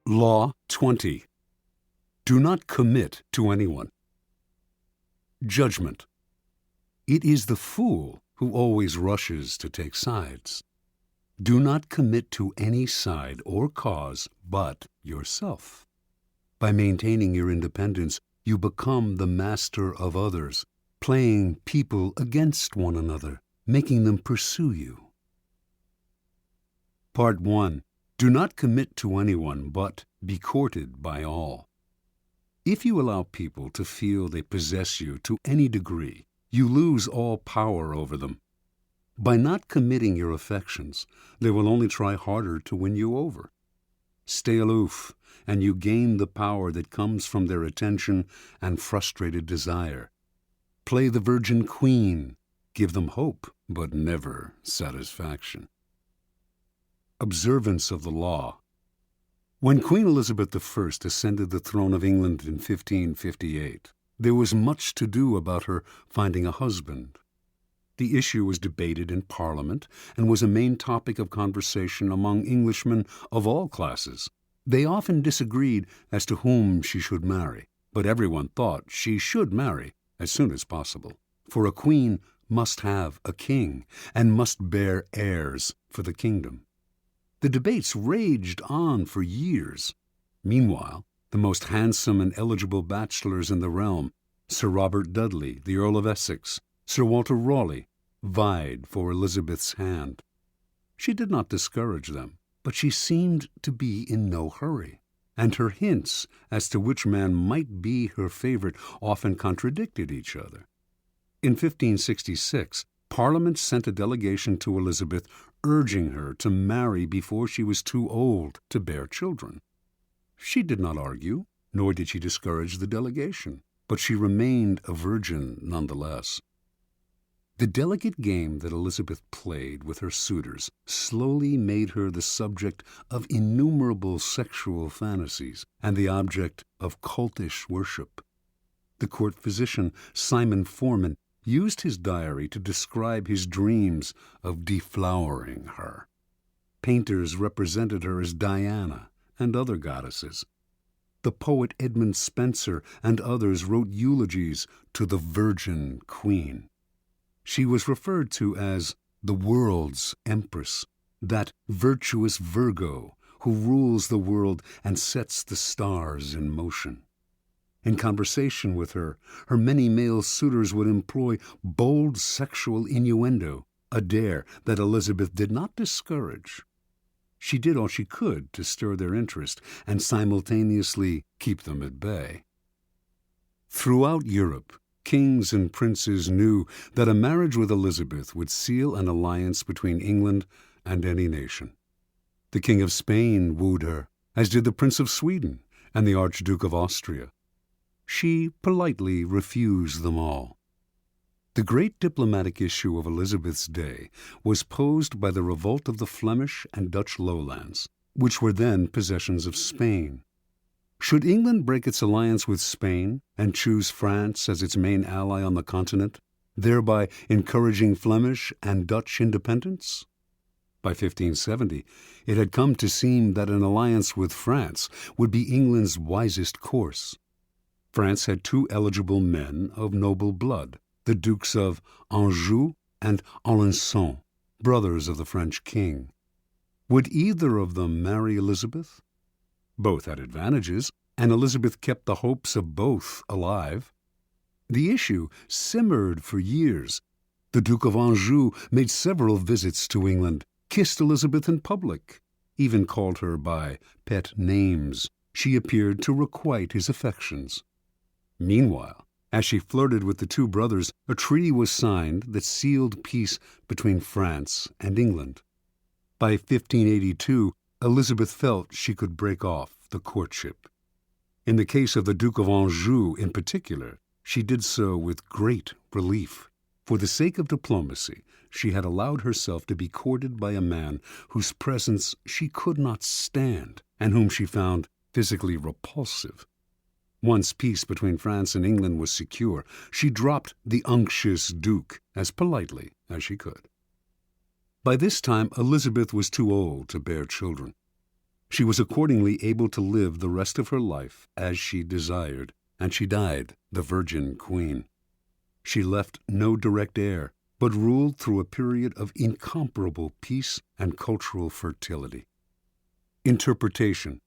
Law 20. Do not commit to anyone. Judgment. It is the fool who always rushes to take sides. Do not commit to any side or cause but yourself. By maintaining your independence, you become the master of others, playing people against one another, making them pursue you. Part 1. Do not commit to anyone, but be courted by all. If you allow people to feel they possess you to any degree, you lose all power over them. By not committing your affections, they will only try harder to win you over. Stay aloof, and you gain the power that comes from their attention and frustrated desire. Play the virgin queen. Give them hope, but never satisfaction. Observance of the law. When Queen Elizabeth I ascended the throne of England in 1558, there was much to do about her finding a husband. The issue was debated in Parliament and was a main topic of conversation among Englishmen of all classes. They often disagreed as to whom she should marry, but everyone thought she should marry as soon as possible, for a queen must have a king and must bear heirs for the kingdom. The debates raged on for years. Meanwhile, the most handsome and eligible bachelors in the realm, Sir Robert Dudley, the Earl of Essex, Sir Walter Raleigh, vied for Elizabeth's hand. She did not discourage them, but she seemed to be in no hurry, and her hints as to which man might be her favorite often contradicted each other. In 1566, Parliament sent a delegation to Elizabeth urging her to marry before she was too old to bear children. She did not argue, nor did she discourage the delegation, but she remained a virgin nonetheless. The delicate game that Elizabeth played with her suitors slowly made her the subject of innumerable sexual fantasies and the object of cultish worship. The court physician, Simon Forman, used his diary to describe his dreams of deflowering her. Painters represented her as Diana and other goddesses. The poet Edmund Spenser and others wrote eulogies to the Virgin Queen. She was referred to as the world's empress, that virtuous Virgo who rules the world and sets the stars in motion. In conversation with her, her many male suitors would employ bold sexual innuendo, a dare that Elizabeth did not discourage. She did all she could to stir their interest and simultaneously keep them at bay. Throughout Europe, kings and princes knew that a marriage with Elizabeth would seal an alliance between England and any nation. The King of Spain wooed her, as did the Prince of Sweden and the Archduke of Austria. She politely refused them all. The great diplomatic issue of Elizabeth's day was posed by the revolt of the Flemish and Dutch lowlands, which were then possessions of Spain. Should England break its alliance with Spain and choose France as its main ally on the continent, thereby encouraging Flemish and Dutch independence? By 1570, it had come to seem that an alliance with France would be England's wisest course. France had two eligible men of noble blood, the Dukes of Anjou and Alençon, brothers of the French king. Would either of them marry Elizabeth? Both had advantages, and Elizabeth kept the hopes of both alive. The issue simmered for years. The Duke of Anjou made several visits to England, kissed Elizabeth in public, even called her by pet names. She appeared to requite his affections. Meanwhile, as she flirted with the two brothers, a treaty was signed that sealed peace between France and England. By 1582, Elizabeth felt she could break off the courtship. In the case of the Duke of Anjou in particular, she did so with great relief. For the sake of diplomacy, she had allowed herself to be courted by a man whose presence she could not stand and whom she found physically repulsive. Once peace between France and England was secure, she dropped the unctuous Duke as politely as she could. By this time, Elizabeth was too old to bear children. She was accordingly able to live the rest of her life as she desired, and she died the Virgin Queen. She left no direct heir, but ruled through a period of incomparable peace and cultural fertility. Interpretation.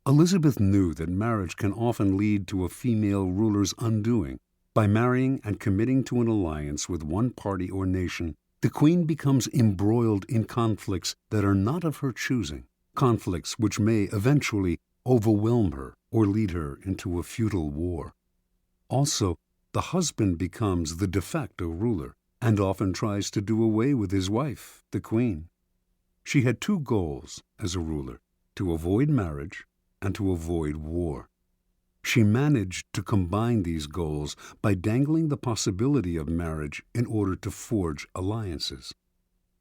Elizabeth knew that marriage can often lead to a female ruler's undoing. By marrying and committing to an alliance with one party or nation, the queen becomes embroiled in conflicts that are not of her choosing, conflicts which may eventually overwhelm her or lead her into a futile war. Also, the husband becomes the de facto ruler and often tries to do away with his wife, the queen. She had two goals as a ruler: to avoid marriage and to avoid war. She managed to combine these goals by dangling the possibility of marriage in order to forge alliances.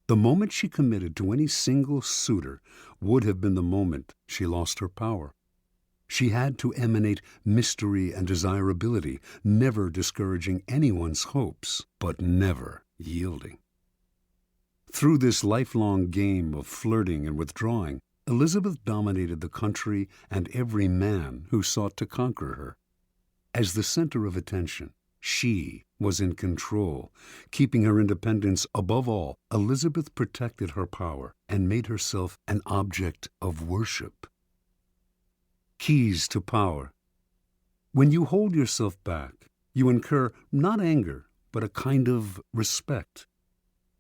The moment she committed to any single suitor would have been the moment she lost her power. She had to emanate mystery and desirability, never discouraging anyone's hopes, but never yielding. Through this lifelong game of flirting and withdrawing, Elizabeth dominated the country and every man who sought to conquer her. As the center of attention, she was in control. Keeping her independence above all, Elizabeth protected her power and made herself an object of worship. Keys to power. When you hold yourself back, you incur not anger, but a kind of respect.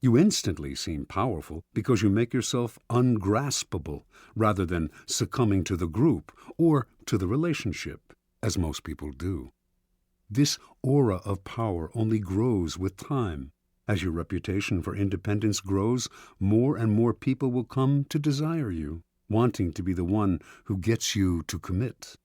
You instantly seem powerful because you make yourself ungraspable rather than succumbing to the group or to the relationship, as most people do. This aura of power only grows with time. As your reputation for independence grows, more and more people will come to desire you, wanting to be the one who gets you to commit.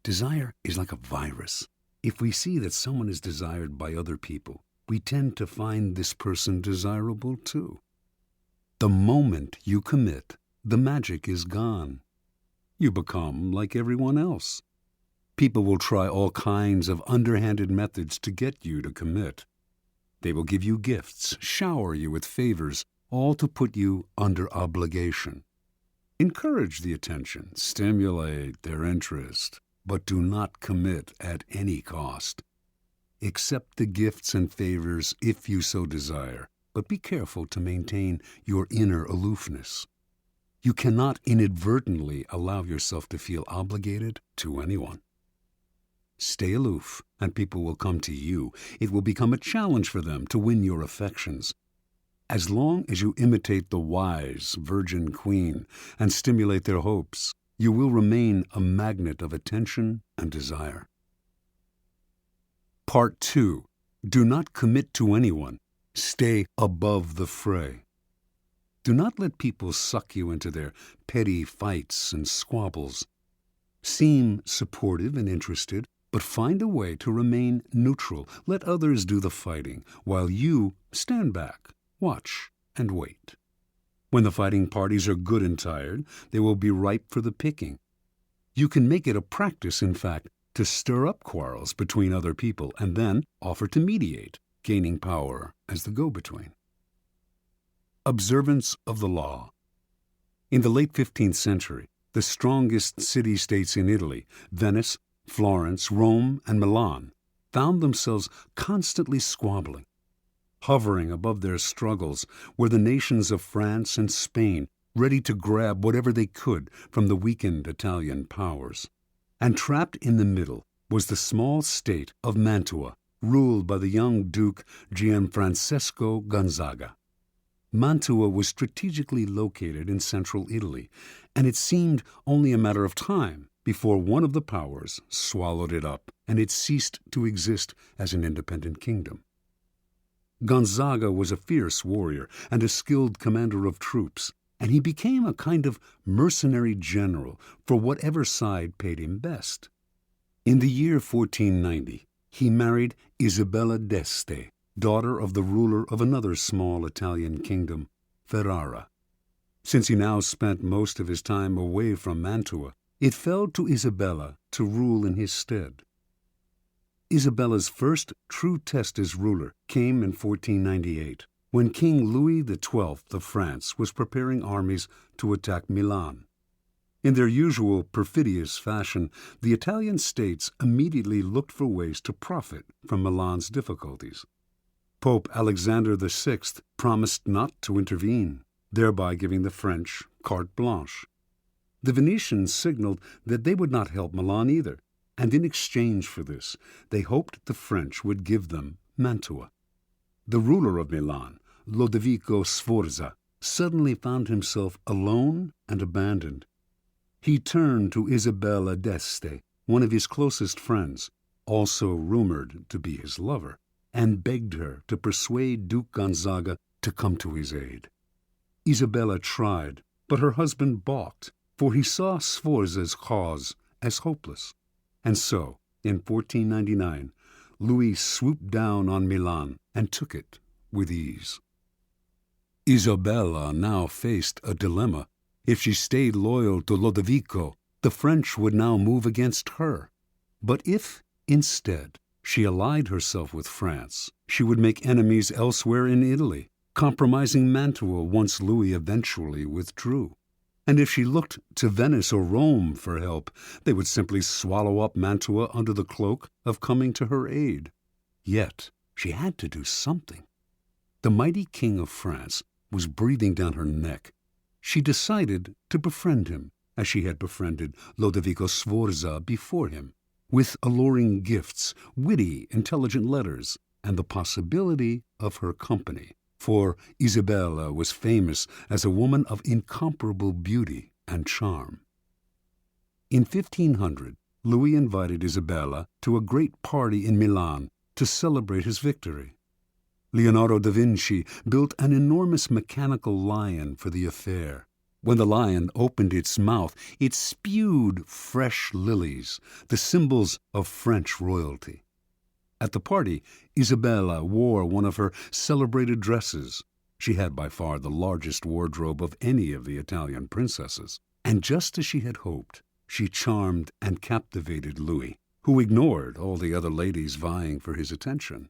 Desire is like a virus. If we see that someone is desired by other people, we tend to find this person desirable too. The moment you commit, the magic is gone. You become like everyone else. People will try all kinds of underhanded methods to get you to commit. They will give you gifts, shower you with favors, all to put you under obligation. Encourage the attention, stimulate their interest, but do not commit at any cost. Accept the gifts and favors if you so desire, but be careful to maintain your inner aloofness. You cannot inadvertently allow yourself to feel obligated to anyone. Stay aloof, and people will come to you. It will become a challenge for them to win your affections. As long as you imitate the wise Virgin Queen and stimulate their hopes, you will remain a magnet of attention and desire. Part 2. Do not commit to anyone. Stay above the fray. Do not let people suck you into their petty fights and squabbles. Seem supportive and interested, but find a way to remain neutral. Let others do the fighting, while you stand back, watch, and wait. When the fighting parties are good and tired, they will be ripe for the picking. You can make it a practice, in fact, to stir up quarrels between other people and then offer to mediate, gaining power as the go-between. Observance of the law. In the late 15th century, the strongest city-states in Italy, Venice, Florence, Rome, and Milan, found themselves constantly squabbling. Hovering above their struggles were the nations of France and Spain, ready to grab whatever they could from the weakened Italian powers. And trapped in the middle was the small state of Mantua, ruled by the young Duke Gianfrancesco Gonzaga. Mantua was strategically located in central Italy, and it seemed only a matter of time before one of the powers swallowed it up, and it ceased to exist as an independent kingdom. Gonzaga was a fierce warrior and a skilled commander of troops, and he became a kind of mercenary general for whatever side paid him best. In the year 1490, he married Isabella d'Este, daughter of the ruler of another small Italian kingdom, Ferrara. Since he now spent most of his time away from Mantua, it fell to Isabella to rule in his stead. Isabella's first true test as ruler came in 1498, when King Louis XII of France was preparing armies to attack Milan. In their usual perfidious fashion, the Italian states immediately looked for ways to profit from Milan's difficulties. Pope Alexander VI promised not to intervene, thereby giving the French carte blanche. The Venetians signaled that they would not help Milan either, and in exchange for this, they hoped the French would give them Mantua. The ruler of Milan, Lodovico Sforza, suddenly found himself alone and abandoned. He turned to Isabella d'Este, one of his closest friends, also rumored to be his lover, and begged her to persuade Duke Gonzaga to come to his aid. Isabella tried, but her husband balked, for he saw Sforza's cause as hopeless. And so, in 1499, Louis swooped down on Milan and took it with ease. Isabella now faced a dilemma. If she stayed loyal to Lodovico, the French would now move against her. But if, instead, she allied herself with France, she would make enemies elsewhere in Italy, compromising Mantua once Louis eventually withdrew. And if she looked to Venice or Rome for help, they would simply swallow up Mantua under the cloak of coming to her aid. Yet she had to do something. The mighty king of France was breathing down her neck. She decided to befriend him, as she had befriended Lodovico Sforza before him, with alluring gifts, witty, intelligent letters, and the possibility of her company. For Isabella was famous as a woman of incomparable beauty and charm. In 1500, Louis invited Isabella to a great party in Milan to celebrate his victory. Leonardo da Vinci built an enormous mechanical lion for the affair. When the lion opened its mouth, it spewed fresh lilies, the symbols of French royalty. At the party, Isabella wore one of her celebrated dresses. She had by far the largest wardrobe of any of the Italian princesses. And just as she had hoped, she charmed and captivated Louis, who ignored all the other ladies vying for his attention.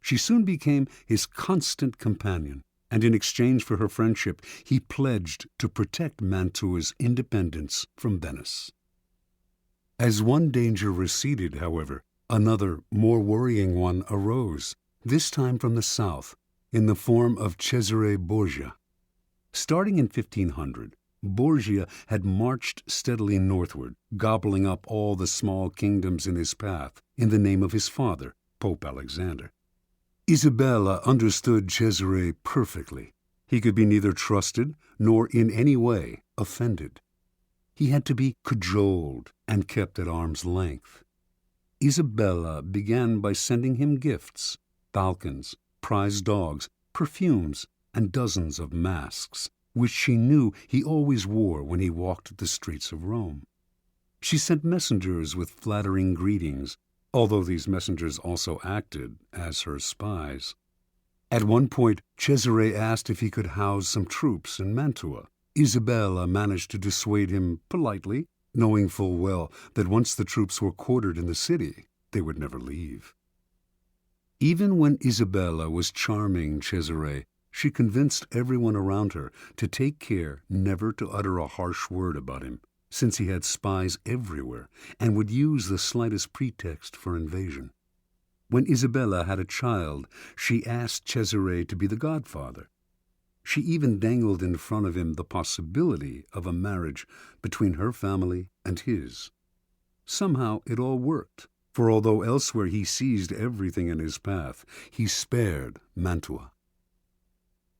She soon became his constant companion, and in exchange for her friendship, he pledged to protect Mantua's independence from Venice. As one danger receded, however, another, more worrying one arose, this time from the south, in the form of Cesare Borgia. Starting in 1500, Borgia had marched steadily northward, gobbling up all the small kingdoms in his path in the name of his father, Pope Alexander. Isabella understood Cesare perfectly. He could be neither trusted nor in any way offended. He had to be cajoled and kept at arm's length. Isabella began by sending him gifts, falcons, prize dogs, perfumes, and dozens of masks, which she knew he always wore when he walked the streets of Rome. She sent messengers with flattering greetings, although these messengers also acted as her spies. At one point, Cesare asked if he could house some troops in Mantua. Isabella managed to dissuade him politely, knowing full well that once the troops were quartered in the city, they would never leave. Even when Isabella was charming Cesare, she convinced everyone around her to take care never to utter a harsh word about him, since he had spies everywhere and would use the slightest pretext for invasion. When Isabella had a child, she asked Cesare to be the godfather. She even dangled in front of him the possibility of a marriage between her family and his. Somehow it all worked, for although elsewhere he seized everything in his path, he spared Mantua.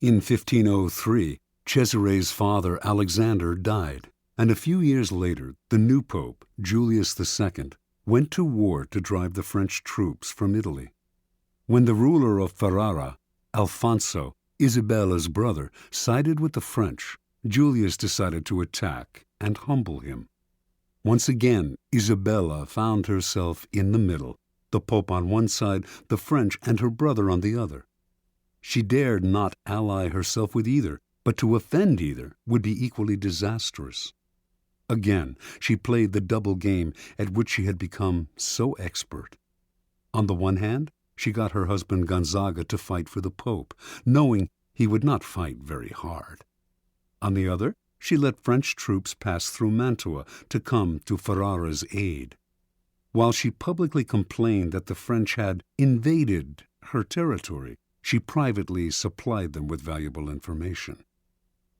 In 1503, Cesare's father Alexander died, and a few years later the new pope, Julius II, went to war to drive the French troops from Italy. When the ruler of Ferrara, Alfonso, Isabella's brother, sided with the French, Julius decided to attack and humble him. Once again, Isabella found herself in the middle, the Pope on one side, the French and her brother on the other. She dared not ally herself with either, but to offend either would be equally disastrous. Again, she played the double game at which she had become so expert. On the one hand, she got her husband Gonzaga to fight for the Pope, knowing he would not fight very hard. On the other, she let French troops pass through Mantua to come to Ferrara's aid. While she publicly complained that the French had invaded her territory, she privately supplied them with valuable information.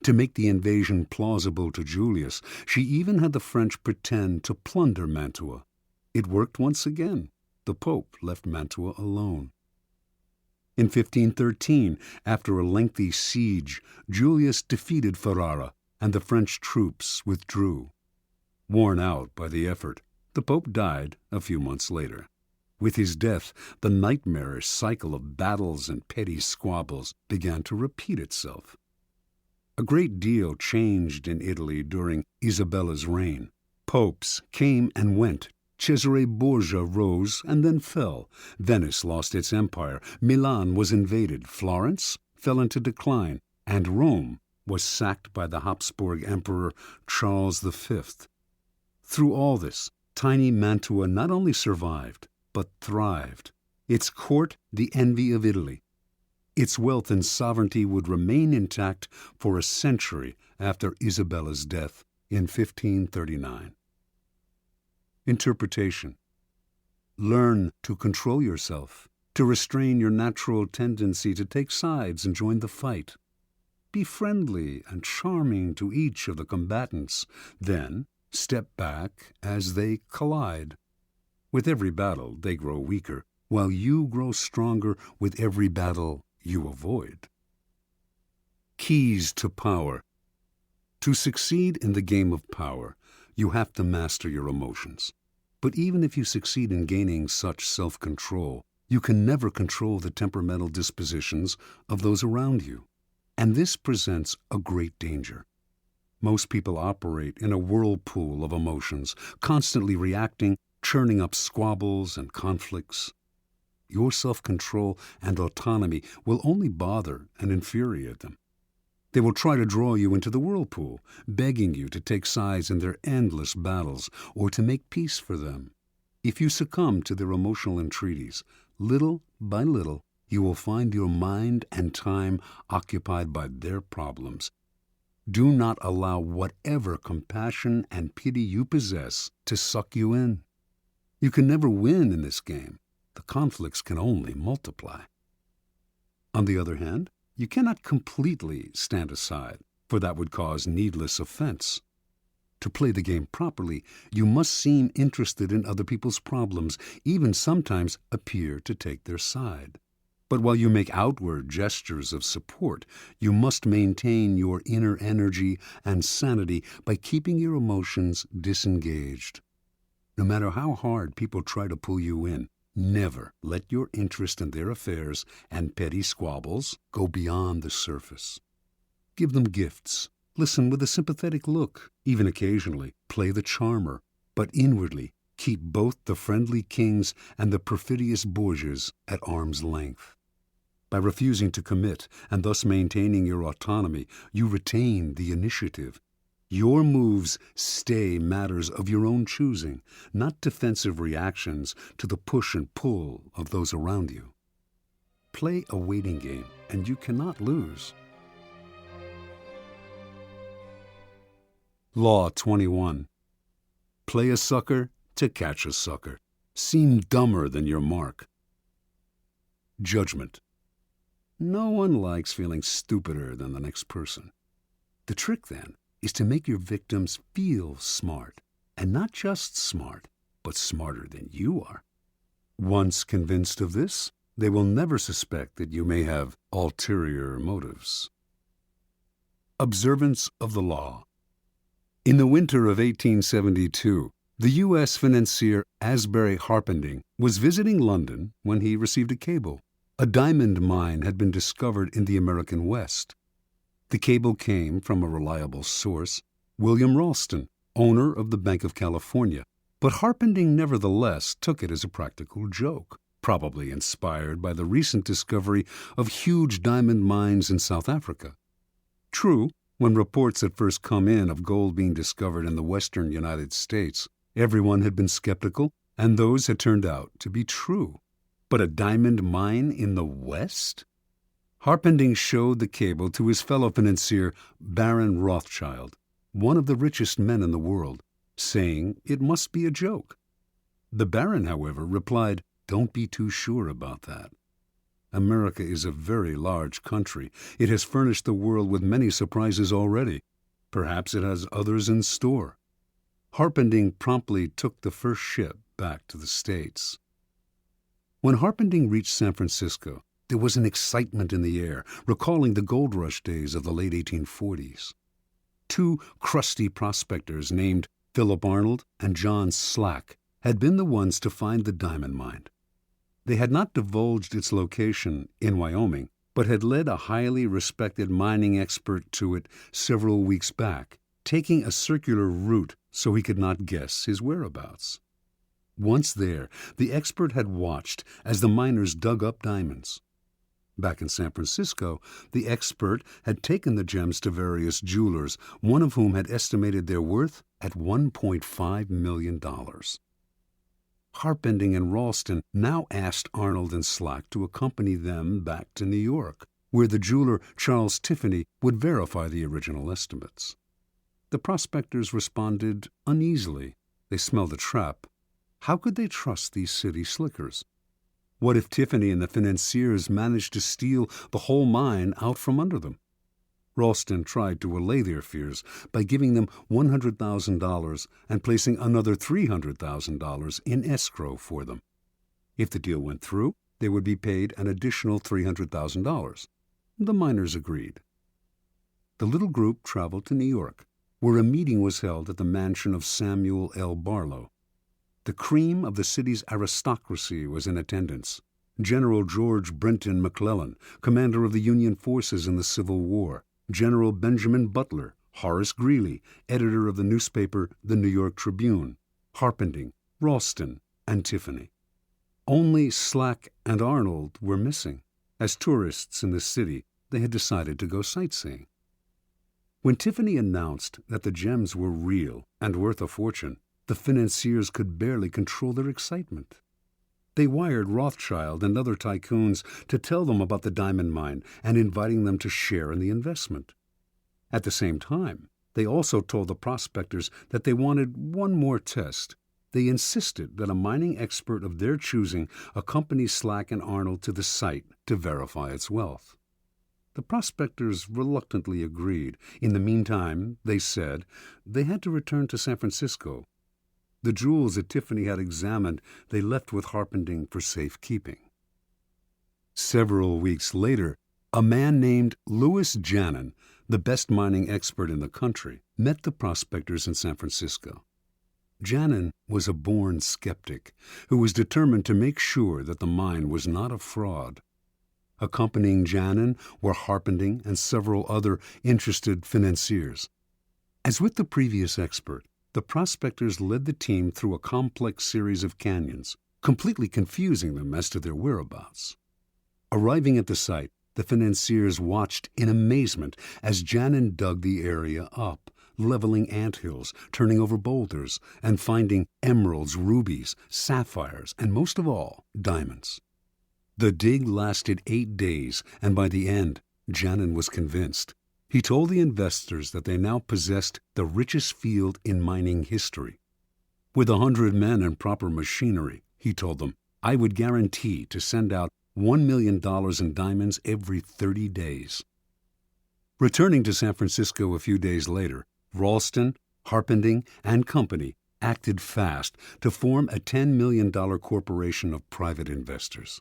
To make the invasion plausible to Julius, she even had the French pretend to plunder Mantua. It worked once again. The Pope left Mantua alone. In 1513, after a lengthy siege, Julius defeated Ferrara, and the French troops withdrew. Worn out by the effort, the Pope died a few months later. With his death, the nightmarish cycle of battles and petty squabbles began to repeat itself. A great deal changed in Italy during Isabella's reign. Popes came and went. Cesare Borgia rose and then fell. Venice lost its empire. Milan was invaded. Florence fell into decline. And Rome was sacked by the Habsburg Emperor Charles V. Through all this, tiny Mantua not only survived, but thrived. Its court the envy of Italy. Its wealth and sovereignty would remain intact for a century after Isabella's death in 1539. Interpretation. Learn to control yourself, to restrain your natural tendency to take sides and join the fight. Be friendly and charming to each of the combatants, then step back as they collide. With every battle, they grow weaker, while you grow stronger with every battle you avoid. Keys to power. To succeed in the game of power, you have to master your emotions. But even if you succeed in gaining such self-control, you can never control the temperamental dispositions of those around you. And this presents a great danger. Most people operate in a whirlpool of emotions, constantly reacting, churning up squabbles and conflicts. Your self-control and autonomy will only bother and infuriate them. They will try to draw you into the whirlpool, begging you to take sides in their endless battles or to make peace for them. If you succumb to their emotional entreaties, little by little, you will find your mind and time occupied by their problems. Do not allow whatever compassion and pity you possess to suck you in. You can never win in this game. The conflicts can only multiply. On the other hand, you cannot completely stand aside, for that would cause needless offense. To play the game properly, you must seem interested in other people's problems, even sometimes appear to take their side. But while you make outward gestures of support, you must maintain your inner energy and sanity by keeping your emotions disengaged. No matter how hard people try to pull you in, never let your interest in their affairs and petty squabbles go beyond the surface. Give them gifts. Listen with a sympathetic look. Even occasionally, play the charmer. But inwardly, keep both the friendly kings and the perfidious Borgias at arm's length. By refusing to commit and thus maintaining your autonomy, you retain the initiative. Your moves stay matters of your own choosing, not defensive reactions to the push and pull of those around you. Play a waiting game, and you cannot lose. Law 21. Play a sucker to catch a sucker. Seem dumber than your mark. Judgment. No one likes feeling stupider than the next person. The trick, then, is to make your victims feel smart, and not just smart, but smarter than you are. Once convinced of this, they will never suspect that you may have ulterior motives. Observance of the law. In the winter of 1872, the U.S. financier Asbury Harpending was visiting London when he received a cable. A diamond mine had been discovered in the American West. The cable came from a reliable source, William Ralston, owner of the Bank of California, but Harpending nevertheless took it as a practical joke, probably inspired by the recent discovery of huge diamond mines in South Africa. True, when reports had first come in of gold being discovered in the western United States, everyone had been skeptical, and those had turned out to be true. But a diamond mine in the West? Harpending showed the cable to his fellow financier, Baron Rothschild. one of the richest men in the world, saying it must be a joke. The Baron, however, replied, "Don't be too sure about that. America is a very large country. It has furnished the world with many surprises already. Perhaps it has others in store." Harpending promptly took the first ship back to the States. When Harpending reached San Francisco, there was an excitement in the air, recalling the gold rush days of the late 1840s. Two crusty prospectors named Philip Arnold and John Slack had been the ones to find the diamond mine. They had not divulged its location in Wyoming, but had led a highly respected mining expert to it several weeks back, taking a circular route so he could not guess his whereabouts. Once there, the expert had watched as the miners dug up diamonds. Back in San Francisco, the expert had taken the gems to various jewelers, one of whom had estimated their worth at $1.5 million. Harpending and Ralston now asked Arnold and Slack to accompany them back to New York, where the jeweler Charles Tiffany would verify the original estimates. The prospectors responded uneasily. They smelled a trap. How could they trust these city slickers? What if Tiffany and the financiers managed to steal the whole mine out from under them? Ralston tried to allay their fears by giving them $100,000 and placing another $300,000 in escrow for them. If the deal went through, they would be paid an additional $300,000. The miners agreed. The little group traveled to New York, where a meeting was held at the mansion of Samuel L. Barlow. The cream of the city's aristocracy was in attendance. General George Brenton McClellan, commander of the Union forces in the Civil War, General Benjamin Butler, Horace Greeley, editor of the newspaper The New York Tribune, Harpending, Ralston, and Tiffany. Only Slack and Arnold were missing. As tourists in the city, they had decided to go sightseeing. When Tiffany announced that the gems were real and worth a fortune, the financiers could barely control their excitement. They wired Rothschild and other tycoons to tell them about the diamond mine and inviting them to share in the investment. At the same time, they also told the prospectors that they wanted one more test. They insisted that a mining expert of their choosing accompany Slack and Arnold to the site to verify its wealth. The prospectors reluctantly agreed. In the meantime, they said, they had to return to San Francisco. The jewels that Tiffany had examined they left with Harpending for safekeeping. Several weeks later, a man named Louis Janin, the best mining expert in the country, met the prospectors in San Francisco. Janin was a born skeptic who was determined to make sure that the mine was not a fraud. Accompanying Janin were Harpending and several other interested financiers. As with the previous expert, the prospectors led the team through a complex series of canyons, completely confusing them as to their whereabouts. Arriving at the site, the financiers watched in amazement as Janin dug the area up, leveling anthills, turning over boulders, and finding emeralds, rubies, sapphires, and most of all, diamonds. The dig lasted 8 days, and by the end, Janin was convinced. He told the investors that they now possessed the richest field in mining history. With 100 men and proper machinery, he told them, I would guarantee to send out $1 million in diamonds every 30 days. Returning to San Francisco a few days later, Ralston, Harpending, and Company acted fast to form a $10 million corporation of private investors.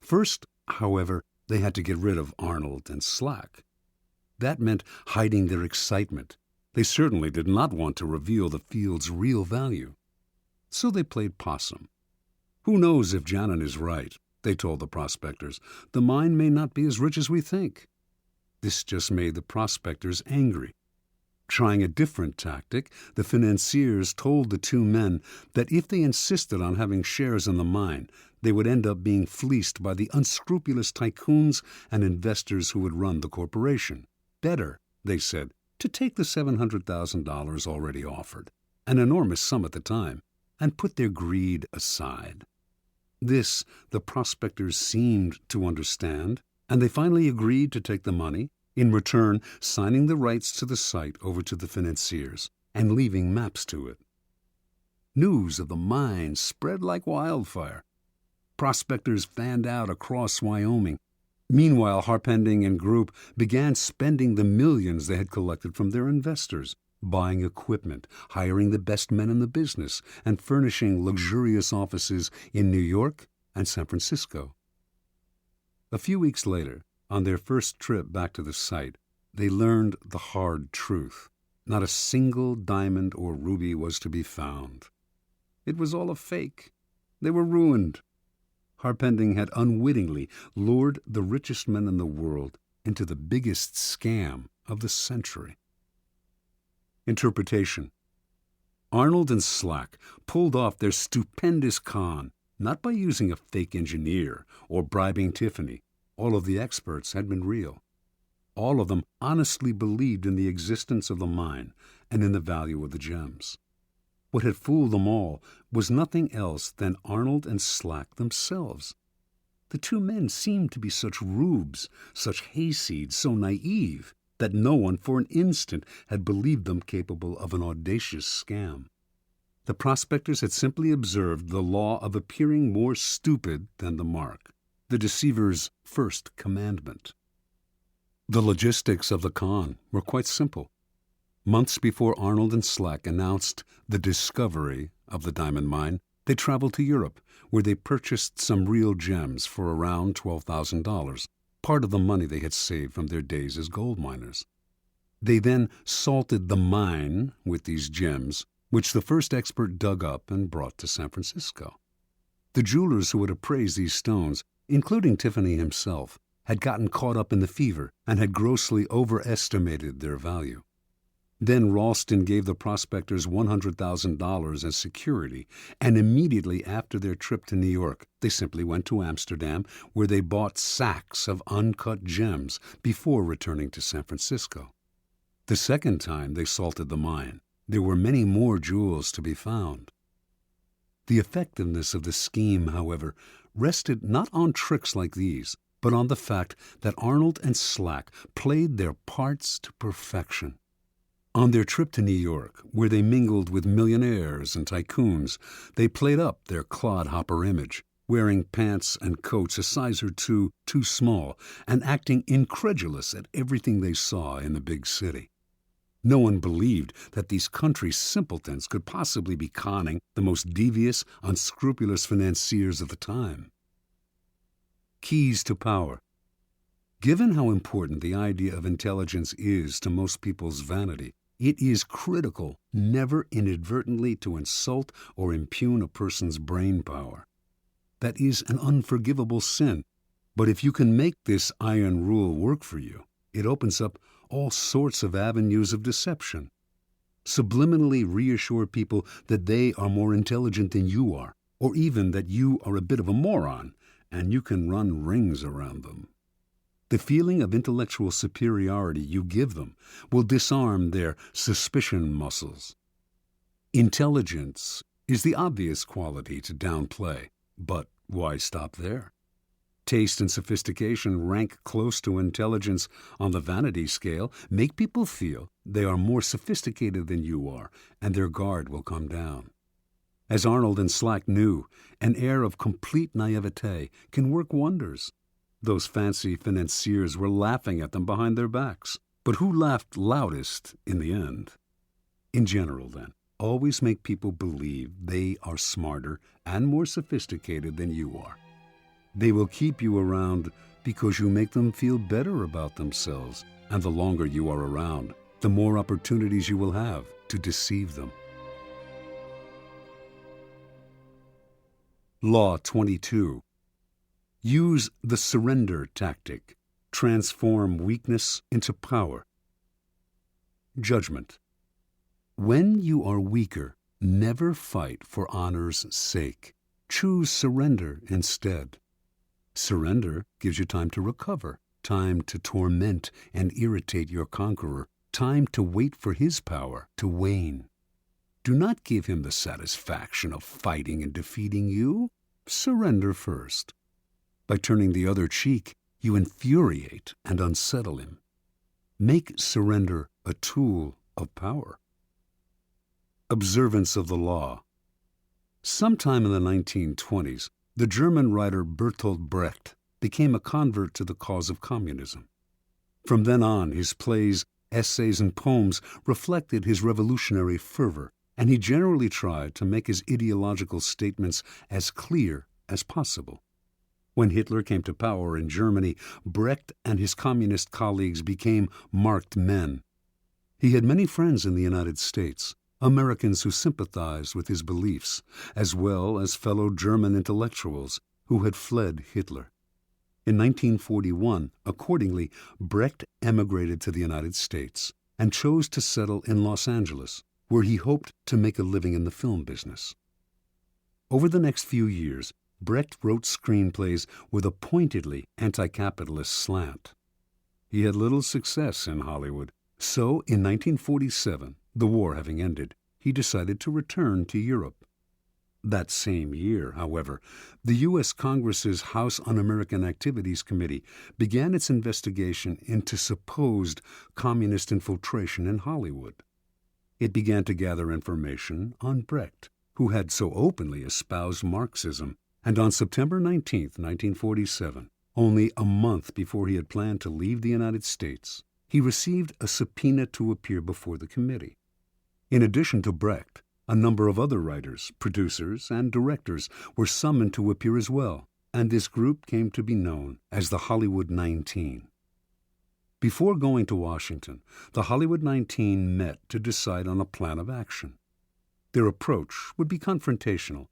First, however, they had to get rid of Arnold and Slack. That meant hiding their excitement. They certainly did not want to reveal the field's real value. So they played possum. Who knows if Janin is right, they told the prospectors. The mine may not be as rich as we think. This just made the prospectors angry. Trying a different tactic, the financiers told the two men that if they insisted on having shares in the mine, they would end up being fleeced by the unscrupulous tycoons and investors who would run the corporation. Better, they said, to take the $700,000 already offered, an enormous sum at the time, and put their greed aside. This the prospectors seemed to understand, and they finally agreed to take the money in return signing the rights to the site over to the financiers and leaving maps to it. News of the mine spread like wildfire. Prospectors fanned out across Wyoming. Meanwhile, Harpending and Group began spending the millions they had collected from their investors, buying equipment, hiring the best men in the business, and furnishing luxurious offices in New York and San Francisco. A few weeks later, on their first trip back to the site, they learned the hard truth. Not a single diamond or ruby was to be found. It was all a fake. They were ruined. Harpending had unwittingly lured the richest men in the world into the biggest scam of the century. Interpretation. Arnold and Slack pulled off their stupendous con, not by using a fake engineer or bribing Tiffany. All of the experts had been real. All of them honestly believed in the existence of the mine and in the value of the gems. What had fooled them all was nothing else than Arnold and Slack themselves. The two men seemed to be such rubes, such hayseeds, so naive, that no one for an instant had believed them capable of an audacious scam. The prospectors had simply observed the law of appearing more stupid than the mark, the deceiver's first commandment. The logistics of the con were quite simple. Months before Arnold and Slack announced the discovery of the diamond mine, they traveled to Europe, where they purchased some real gems for around $12,000, part of the money they had saved from their days as gold miners. They then salted the mine with these gems, which the first expert dug up and brought to San Francisco. The jewelers who had appraised these stones, including Tiffany himself, had gotten caught up in the fever and had grossly overestimated their value. Then Ralston gave the prospectors $100,000 as security, and immediately after their trip to New York, they simply went to Amsterdam, where they bought sacks of uncut gems before returning to San Francisco. The second time they salted the mine, there were many more jewels to be found. The effectiveness of the scheme, however, rested not on tricks like these, but on the fact that Arnold and Slack played their parts to perfection. On their trip to New York, where they mingled with millionaires and tycoons, they played up their clodhopper image, wearing pants and coats a size or two too small and acting incredulous at everything they saw in the big city. No one believed that these country simpletons could possibly be conning the most devious, unscrupulous financiers of the time. Keys to power. Given how important the idea of intelligence is to most people's vanity, it is critical never inadvertently to insult or impugn a person's brain power. That is an unforgivable sin, but if you can make this iron rule work for you, it opens up all sorts of avenues of deception. Subliminally reassure people that they are more intelligent than you are, or even that you are a bit of a moron, and you can run rings around them. The feeling of intellectual superiority you give them will disarm their suspicion muscles. Intelligence is the obvious quality to downplay, but why stop there? Taste and sophistication rank close to intelligence on the vanity scale, make people feel they are more sophisticated than you are, and their guard will come down. As Arnold and Slack knew, an air of complete naivete can work wonders. Those fancy financiers were laughing at them behind their backs. But who laughed loudest in the end? In general, then, always make people believe they are smarter and more sophisticated than you are. They will keep you around because you make them feel better about themselves, and the longer you are around, the more opportunities you will have to deceive them. Law 22. Use the surrender tactic. Transform weakness into power. Judgment. When you are weaker, never fight for honor's sake. Choose surrender instead. Surrender gives you time to recover, time to torment and irritate your conqueror, time to wait for his power to wane. Do not give him the satisfaction of fighting and defeating you. Surrender first. By turning the other cheek, you infuriate and unsettle him. Make surrender a tool of power. Observance of the law. Sometime in the 1920s, the German writer Bertolt Brecht became a convert to the cause of communism. From then on, his plays, essays, and poems reflected his revolutionary fervor, and he generally tried to make his ideological statements as clear as possible. When Hitler came to power in Germany, Brecht and his communist colleagues became marked men. He had many friends in the United States, Americans who sympathized with his beliefs, as well as fellow German intellectuals who had fled Hitler. In 1941, accordingly, Brecht emigrated to the United States and chose to settle in Los Angeles, where he hoped to make a living in the film business. Over the next few years, Brecht wrote screenplays with a pointedly anti-capitalist slant. He had little success in Hollywood, so in 1947, the war having ended, he decided to return to Europe. That same year, however, the U.S. Congress's House Un-American Activities Committee began its investigation into supposed communist infiltration in Hollywood. It began to gather information on Brecht, who had so openly espoused Marxism, and on September 19, 1947, only a month before he had planned to leave the United States, he received a subpoena to appear before the committee. In addition to Brecht, a number of other writers, producers, and directors were summoned to appear as well, and this group came to be known as the Hollywood 19. Before going to Washington, the Hollywood 19 met to decide on a plan of action. Their approach would be confrontational.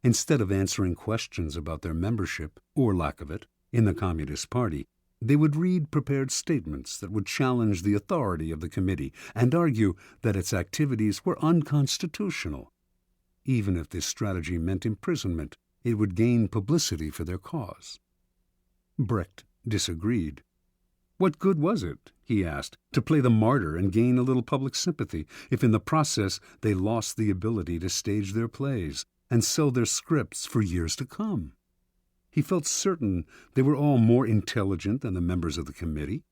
Instead of answering questions about their membership, or lack of it, in the Communist Party, they would read prepared statements that would challenge the authority of the committee and argue that its activities were unconstitutional. Even if this strategy meant imprisonment, it would gain publicity for their cause. Brecht disagreed. What good was it, he asked, to play the martyr and gain a little public sympathy if in the process they lost the ability to stage their plays and sell their scripts for years to come? He felt certain they were all more intelligent than the members of the committee.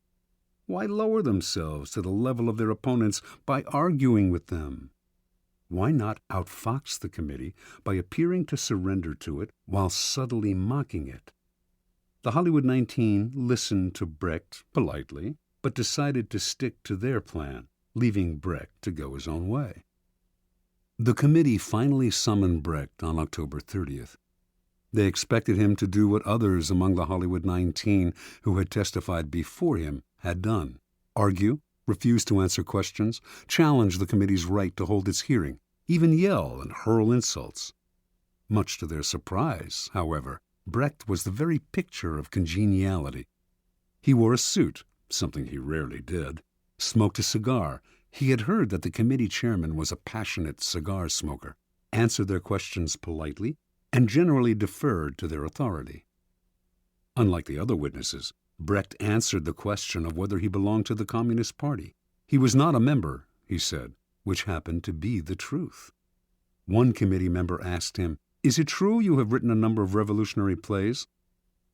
Why lower themselves to the level of their opponents by arguing with them? Why not outfox the committee by appearing to surrender to it while subtly mocking it? The Hollywood 19 listened to Brecht politely, but decided to stick to their plan, leaving Brecht to go his own way. The committee finally summoned Brecht on October 30th. They expected him to do what others among the Hollywood 19 who had testified before him had done: argue, refuse to answer questions, challenge the committee's right to hold its hearing, even yell and hurl insults. Much to their surprise, however, Brecht was the very picture of congeniality. He wore a suit, something he rarely did, smoked a cigar. He had heard that the committee chairman was a passionate cigar smoker, answered their questions politely, and generally deferred to their authority. Unlike the other witnesses, Brecht answered the question of whether he belonged to the Communist Party. He was not a member, he said, which happened to be the truth. One committee member asked him, "Is it true you have written a number of revolutionary plays?"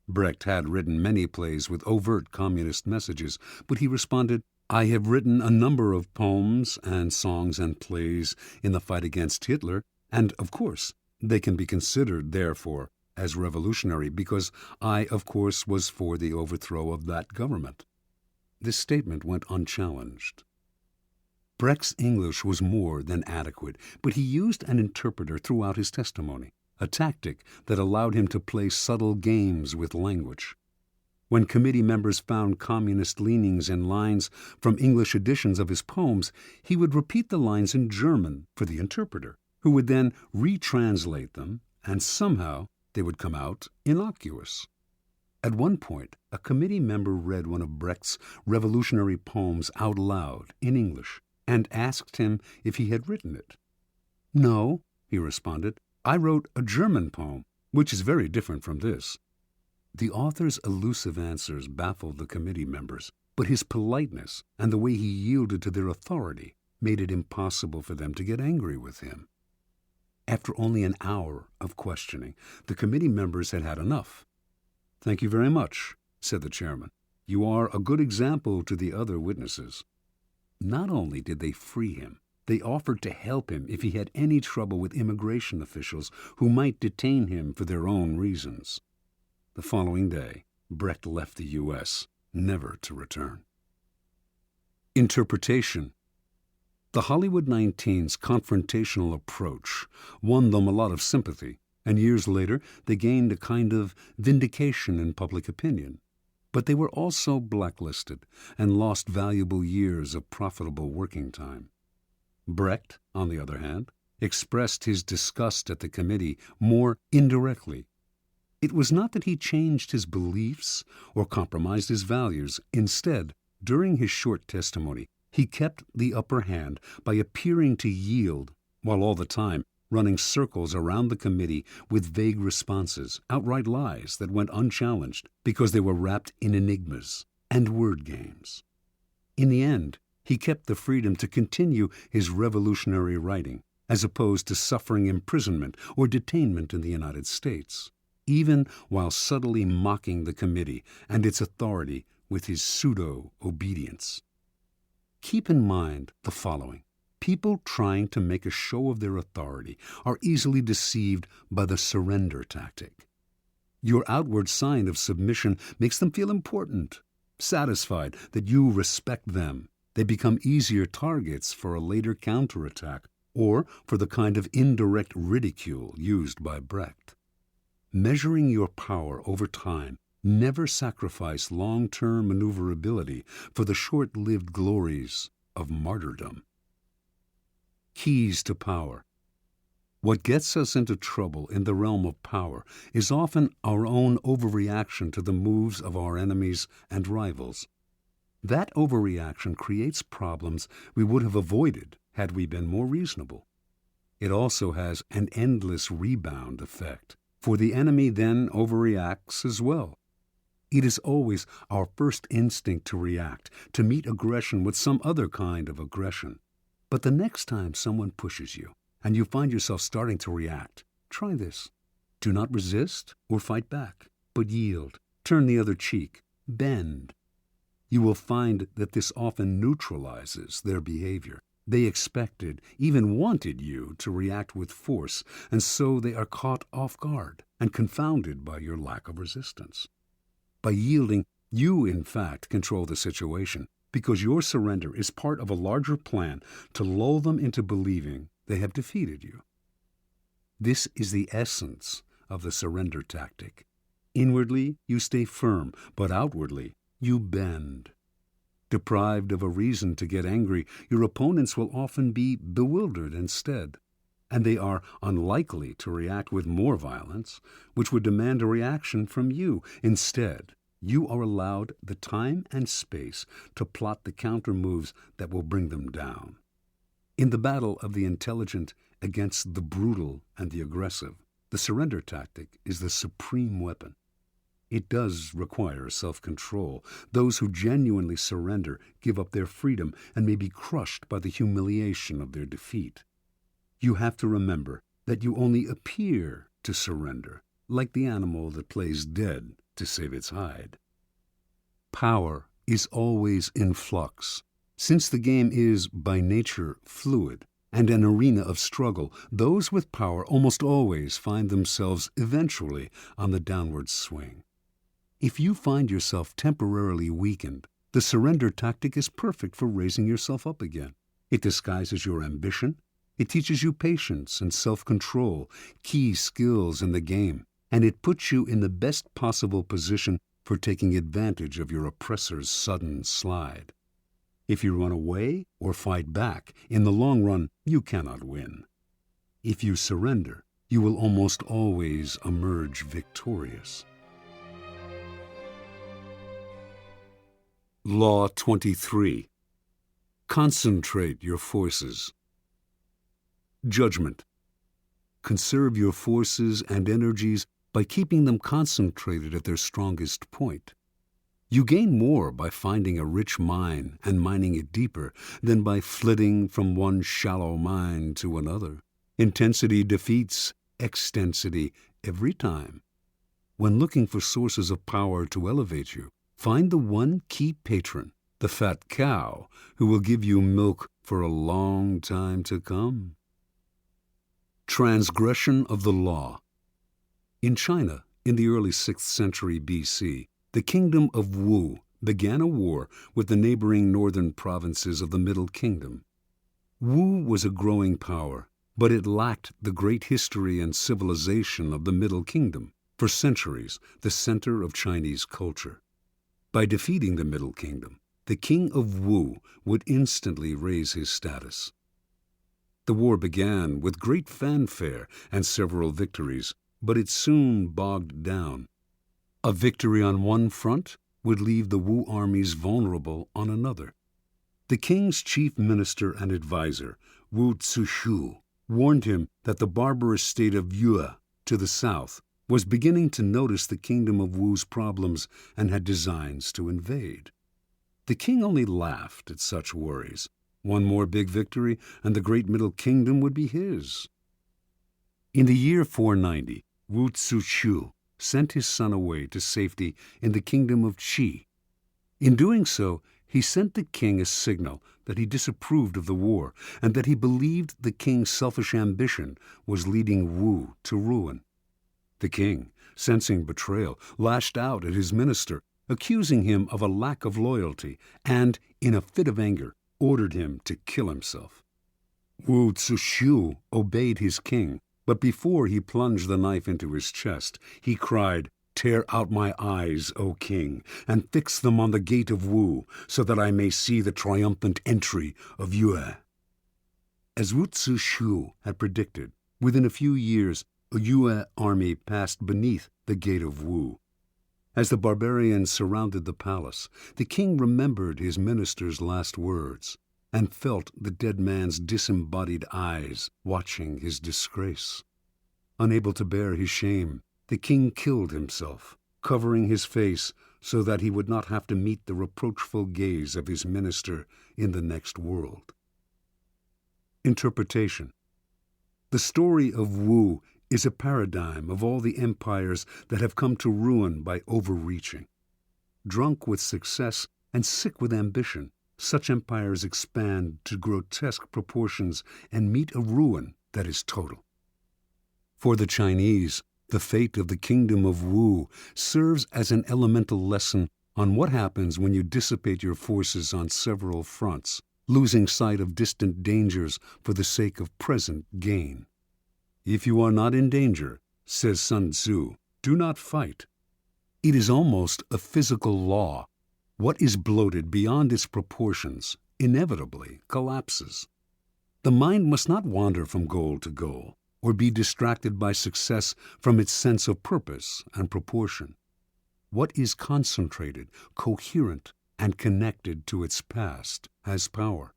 Brecht had written many plays with overt communist messages, but he responded, "I have written a number of poems and songs and plays in the fight against Hitler, and, of course, they can be considered, therefore, as revolutionary because I, of course, was for the overthrow of that government." This statement went unchallenged. Brecht's English was more than adequate, but he used an interpreter throughout his testimony, a tactic that allowed him to play subtle games with language. When committee members found communist leanings in lines from English editions of his poems, he would repeat the lines in German for the interpreter, who would then retranslate them, and somehow they would come out innocuous. At one point, a committee member read one of Brecht's revolutionary poems out loud in English and asked him if he had written it. "No," he responded, "I wrote a German poem, which is very different from this." The author's elusive answers baffled the committee members, but his politeness and the way he yielded to their authority made it impossible for them to get angry with him. After only an hour of questioning, the committee members had had enough. "Thank you very much," said the chairman. You are a good example to the other witnesses." Not only did they free him, they offered to help him if he had any trouble with immigration officials who might detain him for their own reasons. The following day, Brecht left the U.S., never to return. Interpretation. The Hollywood 19's confrontational approach won them a lot of sympathy, and years later they gained a kind of vindication in public opinion. But they were also blacklisted and lost valuable years of profitable working time. Brecht, on the other hand, expressed his disgust at the committee more indirectly. It was not that he changed his beliefs or compromised his values. Instead, during his short testimony, he kept the upper hand by appearing to yield, while all the time running circles around the committee with vague responses, outright lies that went unchallenged because they were wrapped in enigmas and word games. In the end, he kept the freedom to continue his revolutionary writing, as opposed to suffering imprisonment or detainment in the United States, even while subtly mocking the committee and its authority with his pseudo-obedience. Keep in mind the following. People trying to make a show of their authority are easily deceived by the surrender tactic. Your outward sign of submission makes them feel important, satisfied that you respect them. They become easier targets for a later counterattack or for the kind of indirect ridicule used by Brecht. Measuring your power over time, never sacrifice long-term maneuverability for the short-lived glories of martyrdom. Keys to power. What gets us into trouble in the realm of power is often our own overreaction to the moves of our enemies and rivals. That overreaction creates problems we would have avoided had we been more reasonable. It also has an endless rebound effect, for the enemy then overreacts as well. It is always our first instinct to react, to meet aggression with some other kind of aggression. But the next time someone pushes you, and you find yourself starting to react, try this. Do not resist or fight back, but yield, turn the other cheek, bend. You will find that this often neutralizes their behavior. They expected, even wanted you to react with force, and so they are caught off guard and confounded by your lack of resistance. By yielding, you in fact control the situation, because your surrender is part of a larger plan to lull them into believing they have defeated you. This is the essence of the surrender tactic. Inwardly, you stay firm, but outwardly, you bend. Deprived of a reason to get angry, your opponents will often be bewildered instead, and they are unlikely to react with more violence, which would demand a reaction from you. Instead, you are allowed the time and space to plot the counter moves that will bring them down. In the battle of the intelligent against the brutal and the aggressive, the surrender tactic is the supreme weapon. It does require self-control. Those who genuinely surrender give up their freedom and may be crushed by the humiliation of their defeat. You have to remember that you only appear to surrender, like the animal that plays dead to save its hide. Power is always in flux. Since the game is, by nature, fluid and an arena of struggle, those with power almost always find themselves eventually on the downward swing. If you find yourself temporarily weakened, the surrender tactic is perfect for raising yourself up again. It disguises your ambition. It teaches you patience and self-control, key skills in the game, and it puts you in the best possible position for taking advantage of your oppressor's sudden slide. If you run away or fight back, in the long run, you cannot win. If you surrender, you will almost always emerge victorious. Law 23. Concentrate your forces. Judgment. Conserve your forces and energies by keeping them concentrated at their strongest point. You gain more by finding a rich mine and mining it deeper than by flitting from one shallow mine to another. Intensity defeats extensity every time. When looking for sources of power to elevate you, Find the one key patron, the fat cow, who will give you milk for a long time to come. Transgression of the law. In China, in the early 6th century BC, the kingdom of Wu began a war with the neighboring northern provinces of the Middle Kingdom. Wu was a growing power, but it lacked the great history and civilization of the Middle Kingdom, for centuries the center of Chinese culture. By defeating the Middle Kingdom, the king of Wu would instantly raise his status. The war began with great fanfare and several victories, but it soon bogged down. A victory on one front would leave the Wu armies vulnerable on another. The king's chief minister and advisor, Wu Zishu, warned him that the barbarous state of Yue to the south was beginning to notice the kingdom of Wu's problems and had designs to invade. The king only laughed at such worries. One more big victory, and the great Middle Kingdom would be his. In the year 490, Wu Zishu sent his son away to safety in the kingdom of Qi. In doing so, he sent the king a signal that he disapproved of the war and that he believed the king's selfish ambition was leading Wu to ruin. The king, sensing betrayal, lashed out at his minister, accusing him of a lack of loyalty, and, in a fit of anger, ordered him to kill himself. Wu Zishu obeyed his king, but before he plunged the knife into his chest, he cried, "Tear out my eyes, O king, and fix them on the gate of Wu, so that I may see the triumphant entry of Yue." As Wu Zishu had predicted, within a few years a Yue army passed beneath the gate of Wu. As the barbarians surrounded the palace, the king remembered his minister's last words and felt the dead man's disembodied eyes watching his disgrace. Unable to bear his shame, the king killed himself, covering his face so that he would not have to meet the reproachful gaze of his minister in the next world. Interpretation. The story of Wu is a paradigm of all the empires that have come to ruin by overreaching. Drunk with success and sick with ambition, such empires expand to grotesque proportions and meet a ruin that is total. For the Chinese, the fate of the kingdom of Wu serves as an elemental lesson on what happens when you dissipate your forces on several fronts, losing sight of distant dangers for the sake of present gain. If you are not in danger, says Sun Tzu, do not fight. It is almost a physical law. What is bloated beyond its proportions inevitably collapses. The mind must not wander from goal to goal, or be distracted by success from its sense of purpose and proportion. What is concentrated, coherent, and connected to its past has power.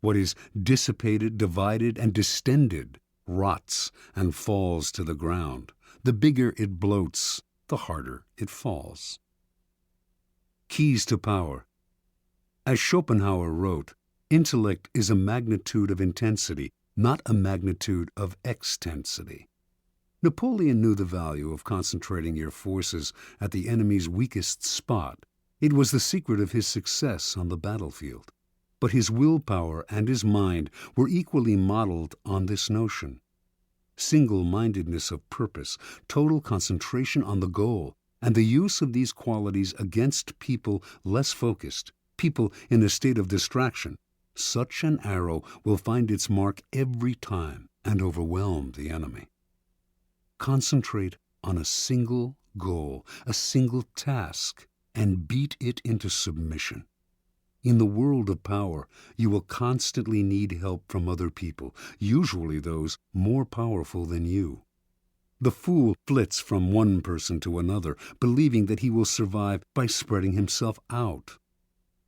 What is dissipated, divided, and distended rots and falls to the ground. The bigger it bloats, the harder it falls. Keys to power. As Schopenhauer wrote, intellect is a magnitude of intensity, not a magnitude of extensity. Napoleon knew the value of concentrating your forces at the enemy's weakest spot. It was the secret of his success on the battlefield. But his willpower and his mind were equally modeled on this notion. Single-mindedness of purpose, total concentration on the goal, and the use of these qualities against people less focused, people in a state of distraction. Such an arrow will find its mark every time and overwhelm the enemy. Concentrate on a single goal, a single task, and beat it into submission. In the world of power, you will constantly need help from other people, usually those more powerful than you. The fool flits from one person to another, believing that he will survive by spreading himself out.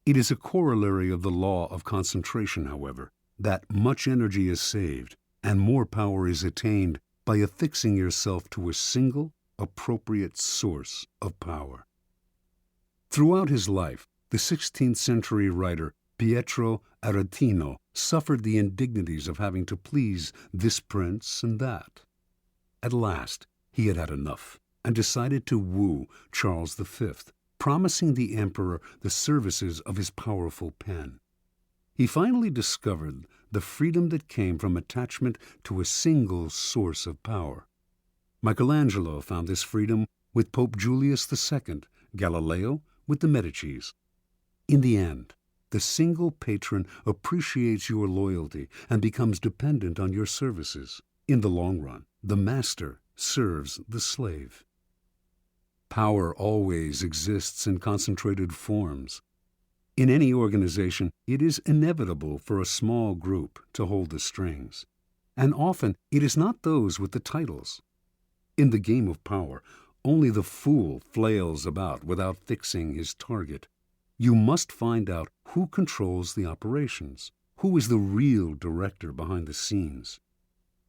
It is a corollary of the law of concentration, however, that much energy is saved and more power is attained by affixing yourself to a single, appropriate source of power. Throughout his life, the 16th century writer Pietro Aretino suffered the indignities of having to please this prince and that. At last, he had had enough and decided to woo Charles V, promising the emperor the services of his powerful pen. He finally discovered the freedom that came from attachment to a single source of power. Michelangelo found this freedom with Pope Julius II, Galileo with the Medicis. In the end, the single patron appreciates your loyalty and becomes dependent on your services. In the long run, the master serves the slave. Power always exists in concentrated forms. In any organization, it is inevitable for a small group to hold the strings, and often it is not those with the titles. In the game of power, only the fool flails about without fixing his target. You must find out who controls the operations, who is the real director behind the scenes.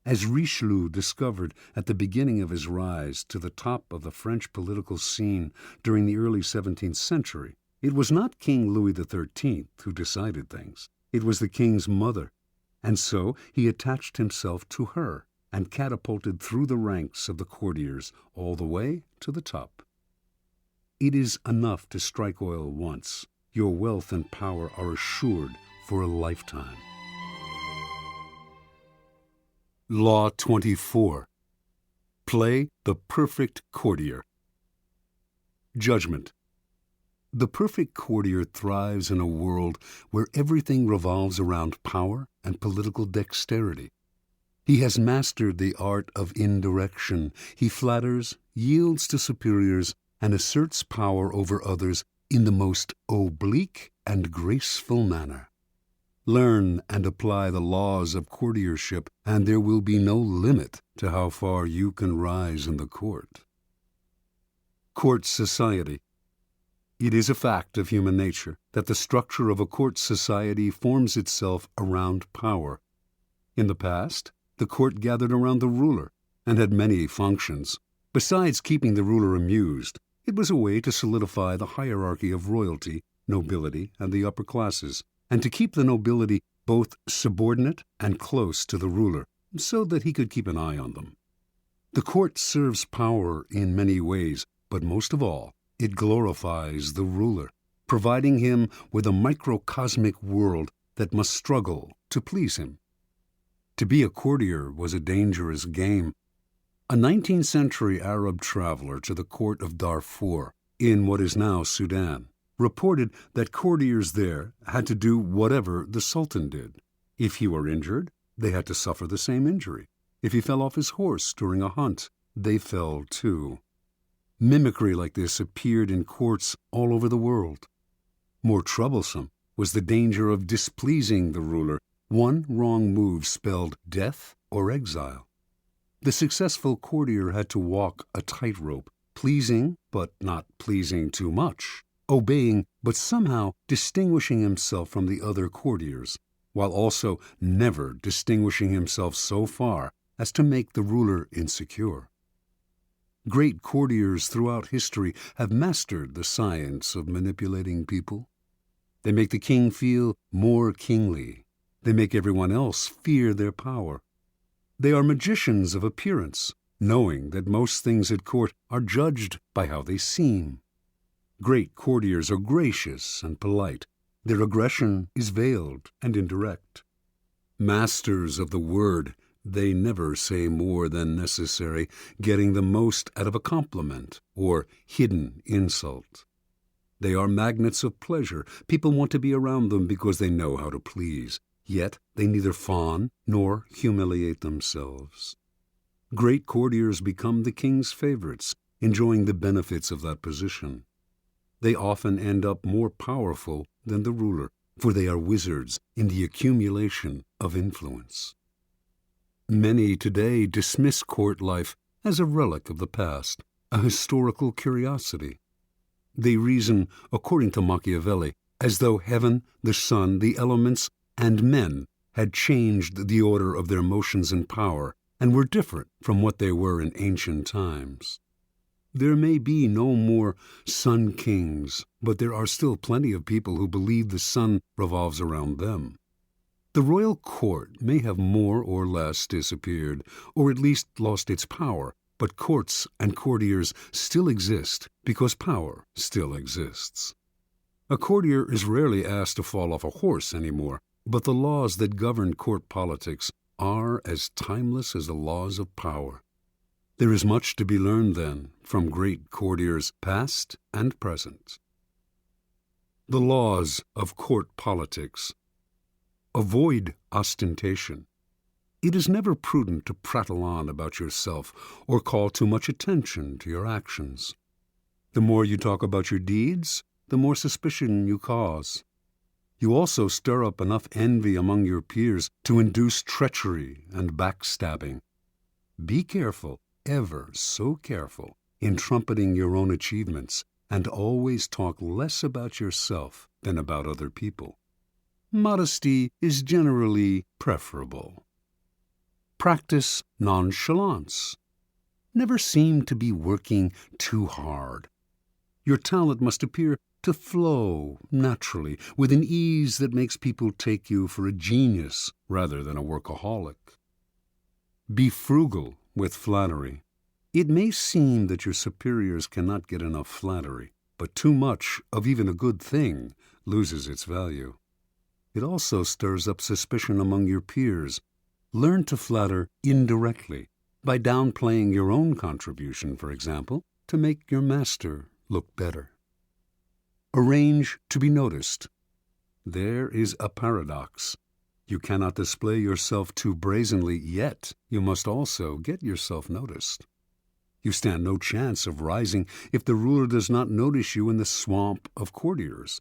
As Richelieu discovered at the beginning of his rise to the top of the French political scene during the early 17th century, it was not King Louis XIII who decided things. It was the king's mother, and so he attached himself to her and catapulted through the ranks of the courtiers all the way to the top. It is enough to strike oil once. Your wealth and power are assured for a lifetime. Law 24. Play the perfect courtier. Judgment. The perfect courtier thrives in a world where everything revolves around power and political dexterity. He has mastered the art of indirection. He flatters, yields to superiors, and asserts power over others in the most oblique and graceful manner. Learn and apply the laws of courtiership, and there will be no limit to how far you can rise in the court. Court society. It is a fact of human nature that the structure of a court society forms itself around power. In the past, the court gathered around the ruler and had many functions. Besides keeping the ruler amused, it was a way to solidify the hierarchy of royalty, nobility, and the upper classes, and to keep the nobility both subordinate and close to the ruler, so that he could keep an eye on them. The court serves power in many ways, but most of all, it glorifies the ruler, providing him with a microcosmic world that must struggle to please him. To be a courtier was a dangerous game. A 19th century Arab traveler to the court of Darfur, in what is now Sudan, reported that courtiers there had to do whatever the Sultan did. If he were injured, they had to suffer the same injury. If he fell off his horse during a hunt, they fell too. Mimicry like this appeared in courts all over the world. More troublesome was the danger of displeasing the ruler. One wrong move spelled death or exile. The successful courtier had to walk a tightrope, pleasing but not pleasing too much, obeying but somehow distinguishing himself from the other courtiers, while also never distinguishing himself so far as to make the ruler insecure. Great courtiers throughout history have mastered the science of manipulating people. They make the king feel more kingly. They make everyone else fear their power. They are magicians of appearance, knowing that most things at court are judged by how they seem. Great courtiers are gracious and polite. Their aggression is veiled and indirect. Masters of the word, they never say more than necessary, getting the most out of a compliment or hidden insult. They are magnets of pleasure. People want to be around them because they know how to please. Yet they neither fawn nor humiliate themselves. Great courtiers become the king's favorites, enjoying the benefits of that position. They often end up more powerful than the ruler, for they are wizards in the accumulation of influence. Many today dismiss court life as a relic of the past, a historical curiosity. They reason, according to Machiavelli, as though heaven, the sun, the elements, and men had changed the order of their motions and power, and were different from what they were in ancient times. There may be no more sun kings, but there are still plenty of people who believe the sun revolves around them. The royal court may have more or less disappeared, or at least lost its power, But courts and courtiers still exist because power still exists. A courtier is rarely asked to fall off a horse anymore, but the laws that govern court politics are as timeless as the laws of power. There is much to be learned, then, from great courtiers past and present. The laws of court politics. Avoid ostentation. It is never prudent to prattle on about yourself or call too much attention to your actions. The more you talk about your deeds, the more suspicion you cause. You also stir up enough envy among your peers to induce treachery and backstabbing. Be careful, ever so careful, in trumpeting your own achievements, and always talk less about yourself than about other people. Modesty is generally preferable. Practice nonchalance. Never seem to be working too hard. Your talent must appear to flow naturally, with an ease that makes people take you for a genius rather than a workaholic. Be frugal with flattery. It may seem that your superiors cannot get enough flattery, but too much of even a good thing loses its value. It also stirs up suspicion among your peers. Learn to flatter indirectly, by downplaying your own contribution, for example, to make your master look better. Arrange to be noticed. There is a paradox. You cannot display yourself too brazenly, yet you must also get yourself noticed. You stand no chance of rising if the ruler does not notice you in the swamp of courtiers.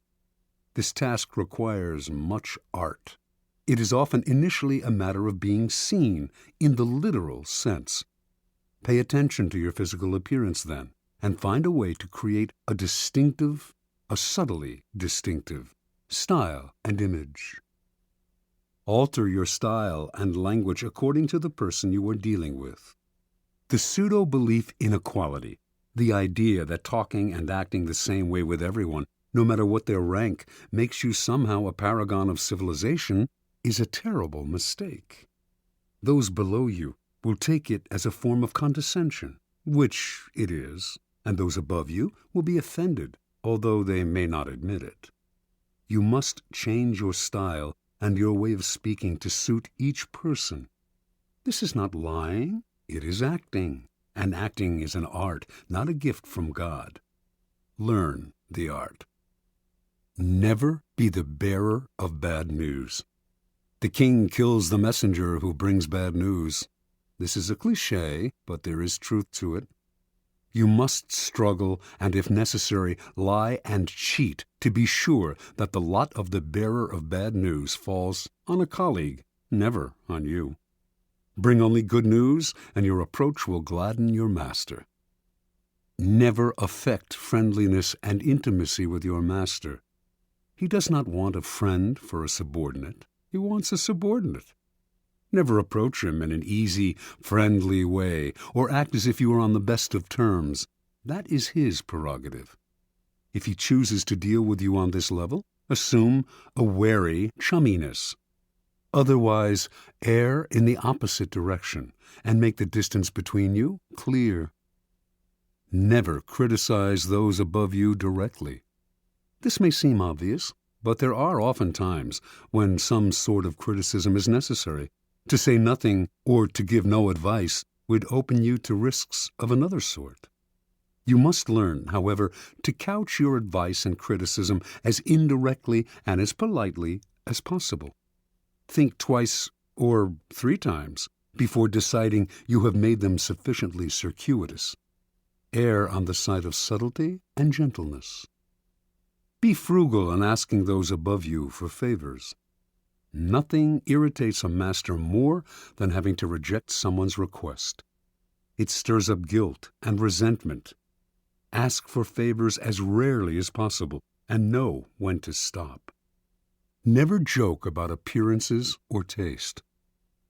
This task requires much art. It is often initially a matter of being seen in the literal sense. Pay attention to your physical appearance then, and find a way to create a subtly distinctive style and image. Alter your style and language according to the person you are dealing with. The pseudo-belief in equality, the idea that talking and acting the same way with everyone, no matter what their rank, makes you somehow a paragon of civilization, is a terrible mistake. Those below you will take it as a form of condescension, which it is, and those above you will be offended, although they may not admit it. You must change your style and your way of speaking to suit each person. This is not lying, it is acting, and acting is an art, not a gift from God. Learn the art. Never be the bearer of bad news. The king kills the messenger who brings bad news. This is a cliché, but there is truth to it. You must struggle and, if necessary, lie and cheat to be sure that the lot of the bearer of bad news falls on a colleague, never on you. Bring only good news, and your approach will gladden your master. Never affect friendliness and intimacy with your master. He does not want a friend for a subordinate. He wants a subordinate. Never approach him in an easy, friendly way, or act as if you are on the best of terms. That is his prerogative. If he chooses to deal with you on this level, assume a wary chumminess. Otherwise, err in the opposite direction, and make the distance between you clear. Never criticize those above you directly. This may seem obvious, but there are often times when some sort of criticism is necessary. To say nothing or to give no advice would open you to risks of another sort. You must learn, however, to couch your advice and criticism as indirectly and as politely as possible. Think twice or 3 times before deciding you have made them sufficiently circuitous. Err on the side of subtlety and gentleness. Be frugal in asking those above you for favors. Nothing irritates a master more than having to reject someone's request. It stirs up guilt and resentment. Ask for favors as rarely as possible, and know when to stop. Never joke about appearances or taste.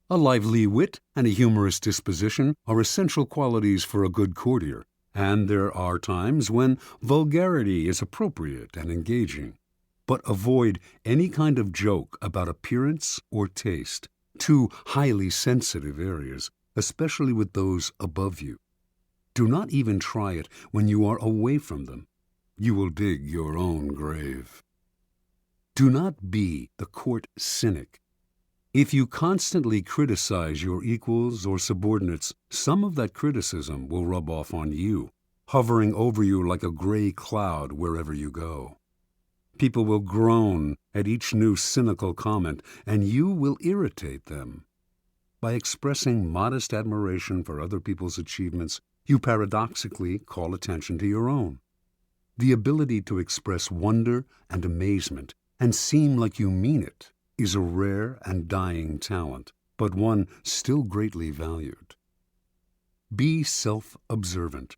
A lively wit and a humorous disposition are essential qualities for a good courtier, and there are times when vulgarity is appropriate and engaging. But avoid any kind of joke about appearance or taste, 2 highly sensitive areas, especially with those above you. Do not even try it when you are away from them. You will dig your own grave. Do not be the court cynic. If you constantly criticize your equals or subordinates, some of that criticism will rub off on you, hovering over you like a gray cloud wherever you go. People will groan at each new cynical comment, and you will irritate them. By expressing modest admiration for other people's achievements, you paradoxically call attention to your own. The ability to express wonder and amazement and seem like you mean it is a rare and dying talent, but one still greatly valued. Be self-observant.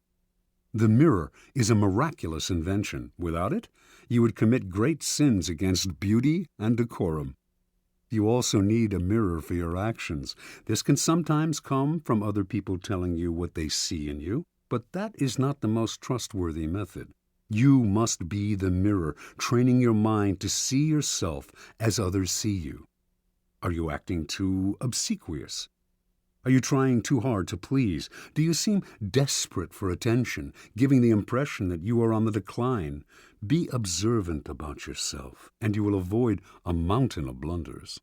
The mirror is a miraculous invention. Without it, you would commit great sins against beauty and decorum. You also need a mirror for your actions. This can sometimes come from other people telling you what they see in you, but that is not the most trustworthy method. You must be the mirror, training your mind to see yourself as others see you. Are you acting too obsequious? Are you trying too hard to please? Do you seem desperate for attention, giving the impression that you are on the decline? Be observant about yourself, and you will avoid a mountain of blunders.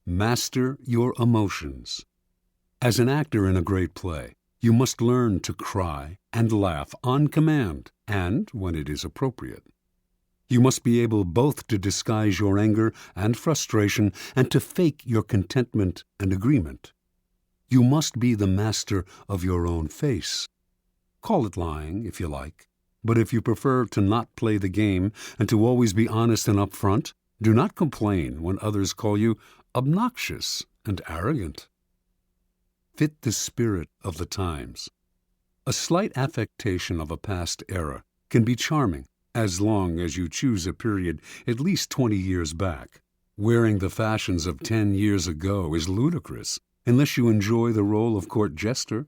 Master your emotions. As an actor in a great play, you must learn to cry and laugh on command and when it is appropriate. You must be able both to disguise your anger and frustration and to fake your contentment and agreement. You must be the master of your own face. Call it lying if you like, but if you prefer to not play the game and to always be honest and upfront, do not complain when others call you obnoxious and arrogant. Fit the spirit of the times. A slight affectation of a past era can be charming as long as you choose a period at least 20 years back. Wearing the fashions of 10 years ago is ludicrous unless you enjoy the role of court jester.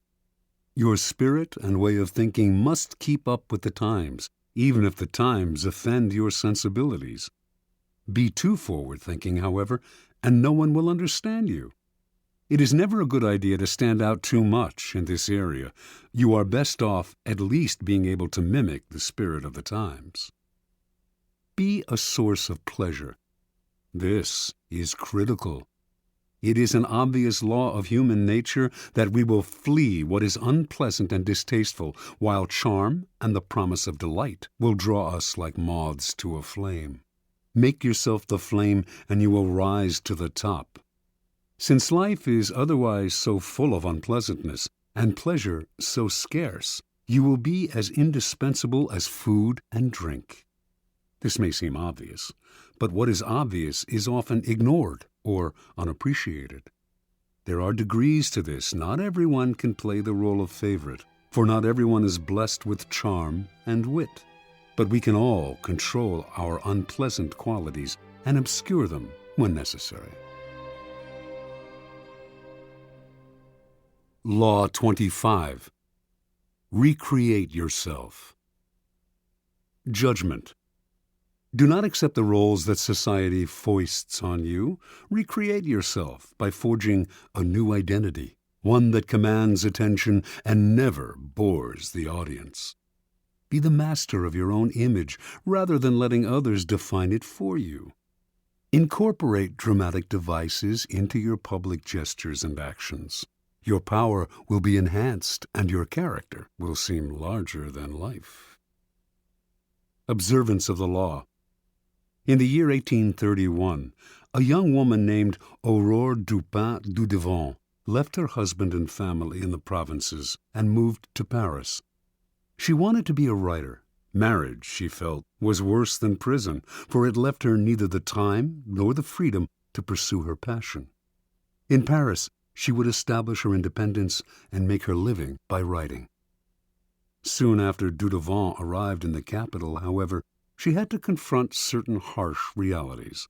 Your spirit and way of thinking must keep up with the times, even if the times offend your sensibilities. Be too forward-thinking, however, and no one will understand you. It is never a good idea to stand out too much in this area. You are best off at least being able to mimic the spirit of the times. Be a source of pleasure. This is critical. It is an obvious law of human nature that we will flee what is unpleasant and distasteful, while charm and the promise of delight will draw us like moths to a flame. Make yourself the flame, and you will rise to the top. Since life is otherwise so full of unpleasantness, and pleasure so scarce, you will be as indispensable as food and drink. This may seem obvious, but what is obvious is often ignored or unappreciated. There are degrees to this. Not everyone can play the role of favorite, for not everyone is blessed with charm and wit. But we can all control our unpleasant qualities and obscure them when necessary. Law 25. Recreate yourself. Judgment. Do not accept the roles that society foists on you. Recreate yourself by forging a new identity, one that commands attention and never bores the audience. Be the master of your own image rather than letting others define it for you. Incorporate dramatic devices into your public gestures and actions. Your power will be enhanced and your character will seem larger than life. Observance of the law. In the year 1831, a young woman named Aurore Dupin du Devant left her husband and family in the provinces and moved to Paris. She wanted to be a writer. Marriage, she felt, was worse than prison, for it left her neither the time nor the freedom to pursue her passion. In Paris, she would establish her independence and make her living by writing. Soon after Dudevant arrived in the capital, however, she had to confront certain harsh realities.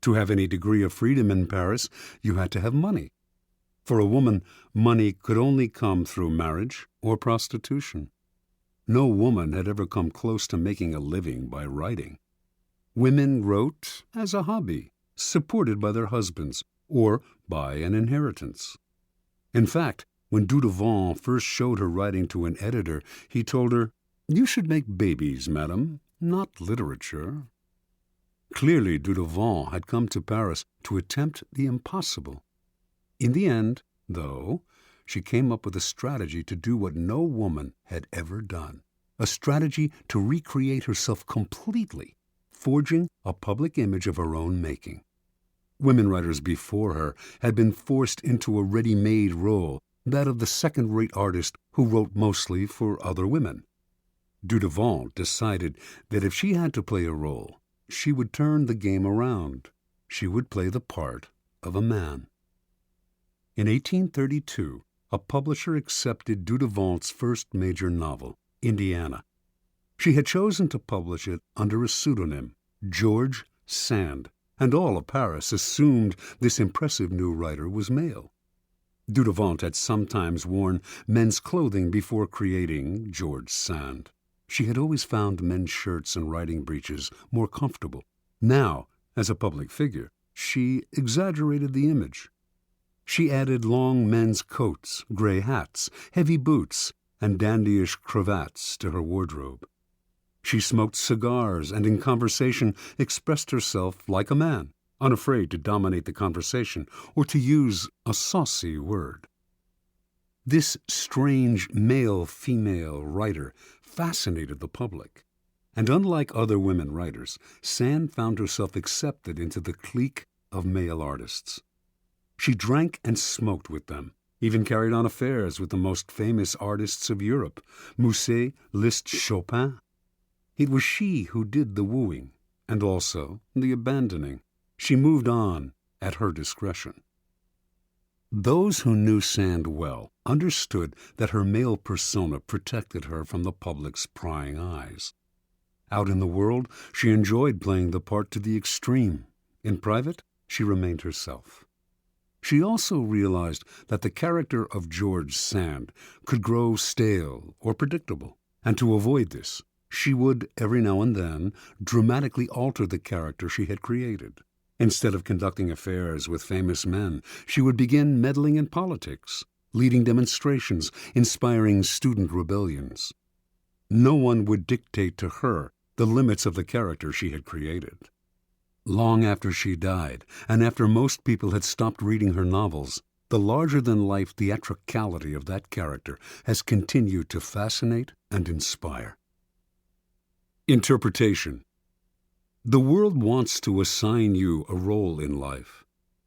To have any degree of freedom in Paris, you had to have money. For a woman, money could only come through marriage or prostitution. No woman had ever come close to making a living by writing. Women wrote as a hobby, supported by their husbands, or by an inheritance. In fact, When Dudevant first showed her writing to an editor, he told her, "You should make babies, madam, not literature." Clearly, Dudevant had come to Paris to attempt the impossible. In the end, though, she came up with a strategy to do what no woman had ever done, a strategy to recreate herself completely, forging a public image of her own making. Women writers before her had been forced into a ready-made role, that of the second-rate artist who wrote mostly for other women. Dudevant decided that if she had to play a role, she would turn the game around. She would play the part of a man. In 1832, a publisher accepted Dudevant's first major novel, Indiana. She had chosen to publish it under a pseudonym, George Sand, and all of Paris assumed this impressive new writer was male. Dudevant had sometimes worn men's clothing before creating George Sand. She had always found men's shirts and riding breeches more comfortable. Now, as a public figure, she exaggerated the image. She added long men's coats, gray hats, heavy boots, and dandyish cravats to her wardrobe. She smoked cigars and in conversation expressed herself like a man, unafraid to dominate the conversation or to use a saucy word. This strange male-female writer fascinated the public, and unlike other women writers, Sand found herself accepted into the clique of male artists. She drank and smoked with them, even carried on affairs with the most famous artists of Europe, Musset, Liszt, Chopin. It was she who did the wooing, and also the abandoning. She moved on at her discretion. Those who knew Sand well understood that her male persona protected her from the public's prying eyes. Out in the world, she enjoyed playing the part to the extreme. In private, she remained herself. She also realized that the character of George Sand could grow stale or predictable, and to avoid this, she would, every now and then, dramatically alter the character she had created. Instead of conducting affairs with famous men, she would begin meddling in politics, leading demonstrations, inspiring student rebellions. No one would dictate to her the limits of the character she had created. Long after she died, and after most people had stopped reading her novels, the larger-than-life theatricality of that character has continued to fascinate and inspire. Interpretation. The world wants to assign you a role in life,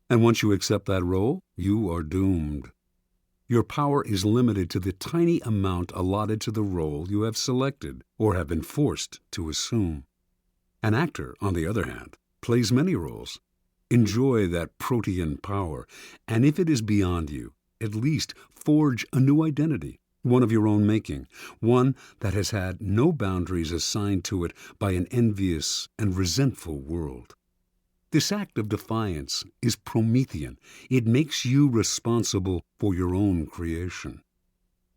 and once you accept that role, you are doomed. Your power is limited to the tiny amount allotted to the role you have selected or have been forced to assume. An actor, on the other hand, plays many roles. Enjoy that protean power, and if it is beyond you, at least forge a new identity, one of your own making, one that has had no boundaries assigned to it by an envious and resentful world. This act of defiance is Promethean. It makes you responsible for your own creation.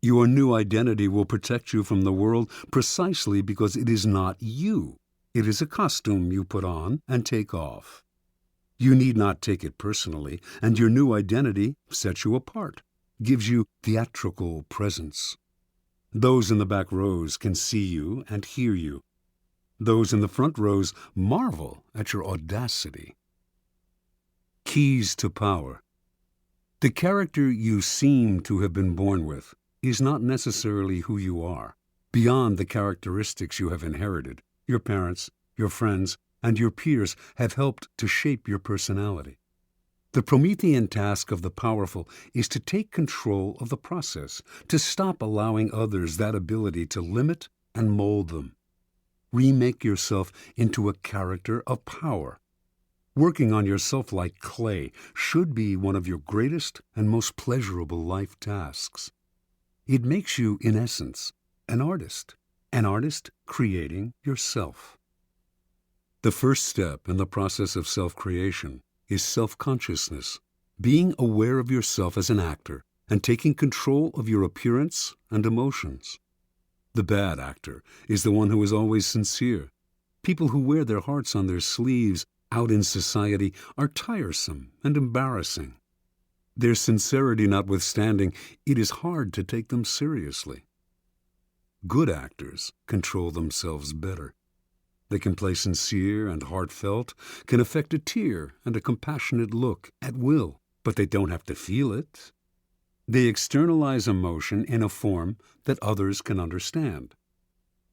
Your new identity will protect you from the world precisely because it is not you. It is a costume you put on and take off. You need not take it personally, and your new identity sets you apart, gives you theatrical presence. Those in the back rows can see you and hear you. Those in the front rows marvel at your audacity. Keys to power. The character you seem to have been born with is not necessarily who you are. Beyond the characteristics you have inherited, your parents, your friends, and your peers have helped to shape your personality. The Promethean task of the powerful is to take control of the process, to stop allowing others that ability to limit and mold them. Remake yourself into a character of power. Working on yourself like clay should be one of your greatest and most pleasurable life tasks. It makes you, in essence, an artist creating yourself. The first step in the process of self-creation is self-consciousness, being aware of yourself as an actor and taking control of your appearance and emotions. The bad actor is the one who is always sincere. People who wear their hearts on their sleeves out in society are tiresome and embarrassing. Their sincerity notwithstanding, it is hard to take them seriously. Good actors control themselves better. They can play sincere and heartfelt, can affect a tear and a compassionate look at will, but they don't have to feel it. They externalize emotion in a form that others can understand.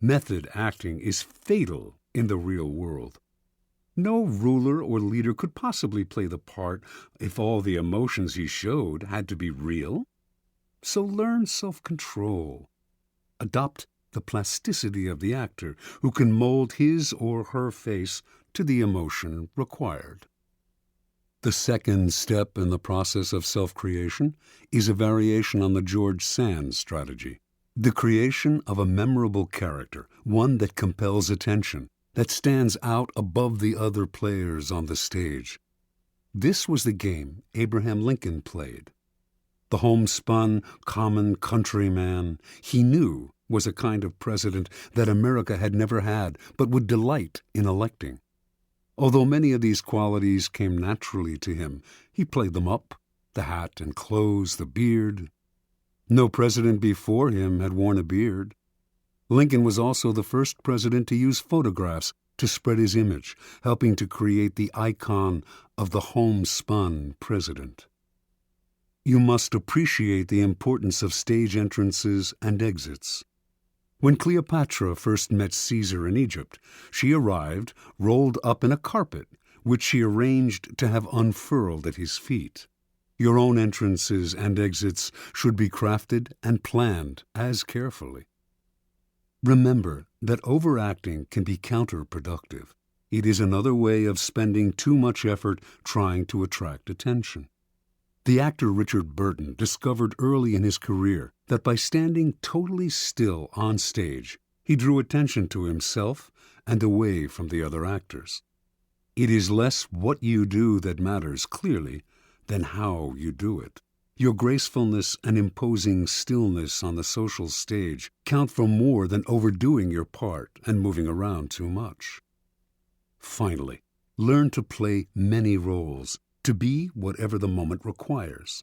Method acting is fatal in the real world. No ruler or leader could possibly play the part if all the emotions he showed had to be real. So learn self-control. Adopt the plasticity of the actor, who can mold his or her face to the emotion required. The second step in the process of self-creation is a variation on the George Sand strategy. The creation of a memorable character, one that compels attention, that stands out above the other players on the stage. This was the game Abraham Lincoln played. The homespun, common countryman he knew was a kind of president that America had never had but would delight in electing. Although many of these qualities came naturally to him, he played them up: the hat and clothes, the beard. No president before him had worn a beard. Lincoln was also the first president to use photographs to spread his image, helping to create the icon of the homespun president. You must appreciate the importance of stage entrances and exits. When Cleopatra first met Caesar in Egypt, she arrived rolled up in a carpet, which she arranged to have unfurled at his feet. Your own entrances and exits should be crafted and planned as carefully. Remember that overacting can be counterproductive. It is another way of spending too much effort trying to attract attention. The actor Richard Burton discovered early in his career that by standing totally still on stage, he drew attention to himself and away from the other actors. It is less what you do that matters clearly than how you do it. Your gracefulness and imposing stillness on the social stage count for more than overdoing your part and moving around too much. Finally, learn to play many roles, to be whatever the moment requires.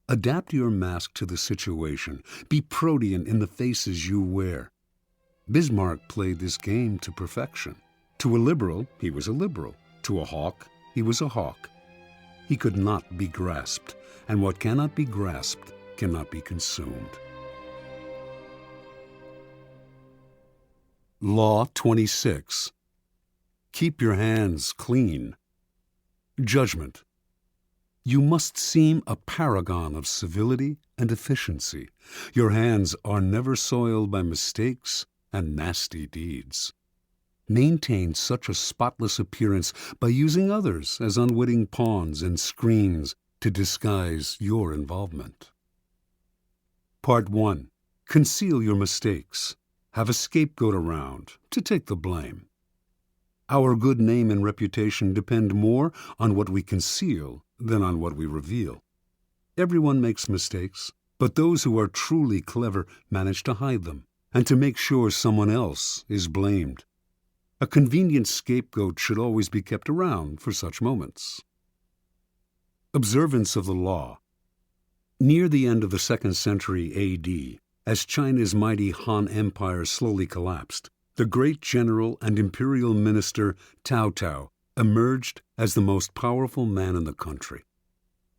Adapt your mask to the situation. Be protean in the faces you wear. Bismarck played this game to perfection. To a liberal, he was a liberal. To a hawk, he was a hawk. He could not be grasped, and what cannot be grasped cannot be consumed. Law 26. Keep your hands clean. Judgment. You must seem a paragon of civility and efficiency. Your hands are never soiled by mistakes and nasty deeds. Maintain such a spotless appearance by using others as unwitting pawns and screens to disguise your involvement. Part 1. Conceal your mistakes. Have a scapegoat around to take the blame. Our good name and reputation depend more on what we conceal than on what we reveal. Everyone makes mistakes, but those who are truly clever manage to hide them and to make sure someone else is blamed. A convenient scapegoat should always be kept around for such moments. Observance of the law. Near the end of the 2nd century A.D., as China's mighty Han Empire slowly collapsed, the great general and imperial minister Cao Cao emerged as the most powerful man in the country.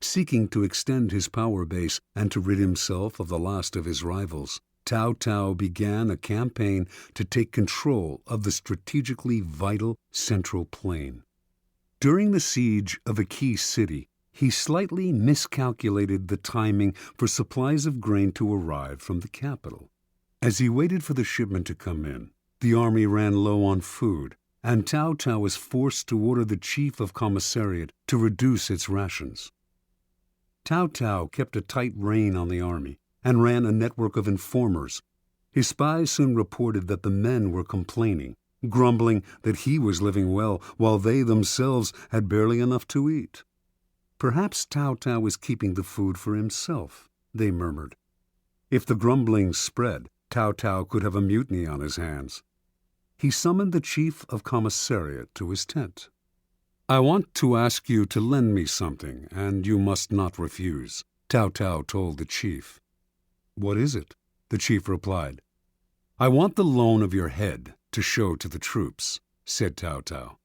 Seeking to extend his power base and to rid himself of the last of his rivals, Cao Cao began a campaign to take control of the strategically vital Central Plain. During the siege of a key city, he slightly miscalculated the timing for supplies of grain to arrive from the capital. As he waited for the shipment to come in, the army ran low on food, and Cao Cao was forced to order the chief of commissariat to reduce its rations. Cao Cao kept a tight rein on the army and ran a network of informers. His spies soon reported that the men were complaining, grumbling that he was living well while they themselves had barely enough to eat. Perhaps Cao Cao was keeping the food for himself, they murmured. If the grumbling spread, Cao Cao could have a mutiny on his hands. He summoned the chief of commissariat to his tent. "I want to ask you to lend me something, and you must not refuse," Tao Tao told the chief. "What is it?" the chief replied. "I want the loan of your head to show to the troops," said Tao Tao.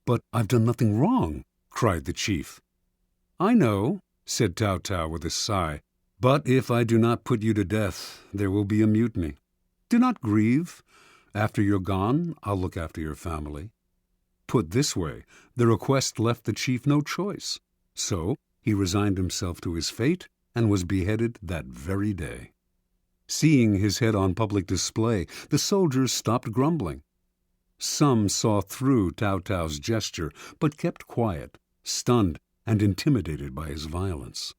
"But I've done nothing wrong," cried the chief. "I know," said Tao Tao with a sigh, "but if I do not put you to death, there will be a mutiny. Do not grieve. After you're gone, I'll look after your family." Put this way, the request left the chief no choice. So he resigned himself to his fate and was beheaded that very day. Seeing his head on public display, the soldiers stopped grumbling. Some saw through Tao Tao's gesture, but kept quiet, stunned and intimidated by his violence.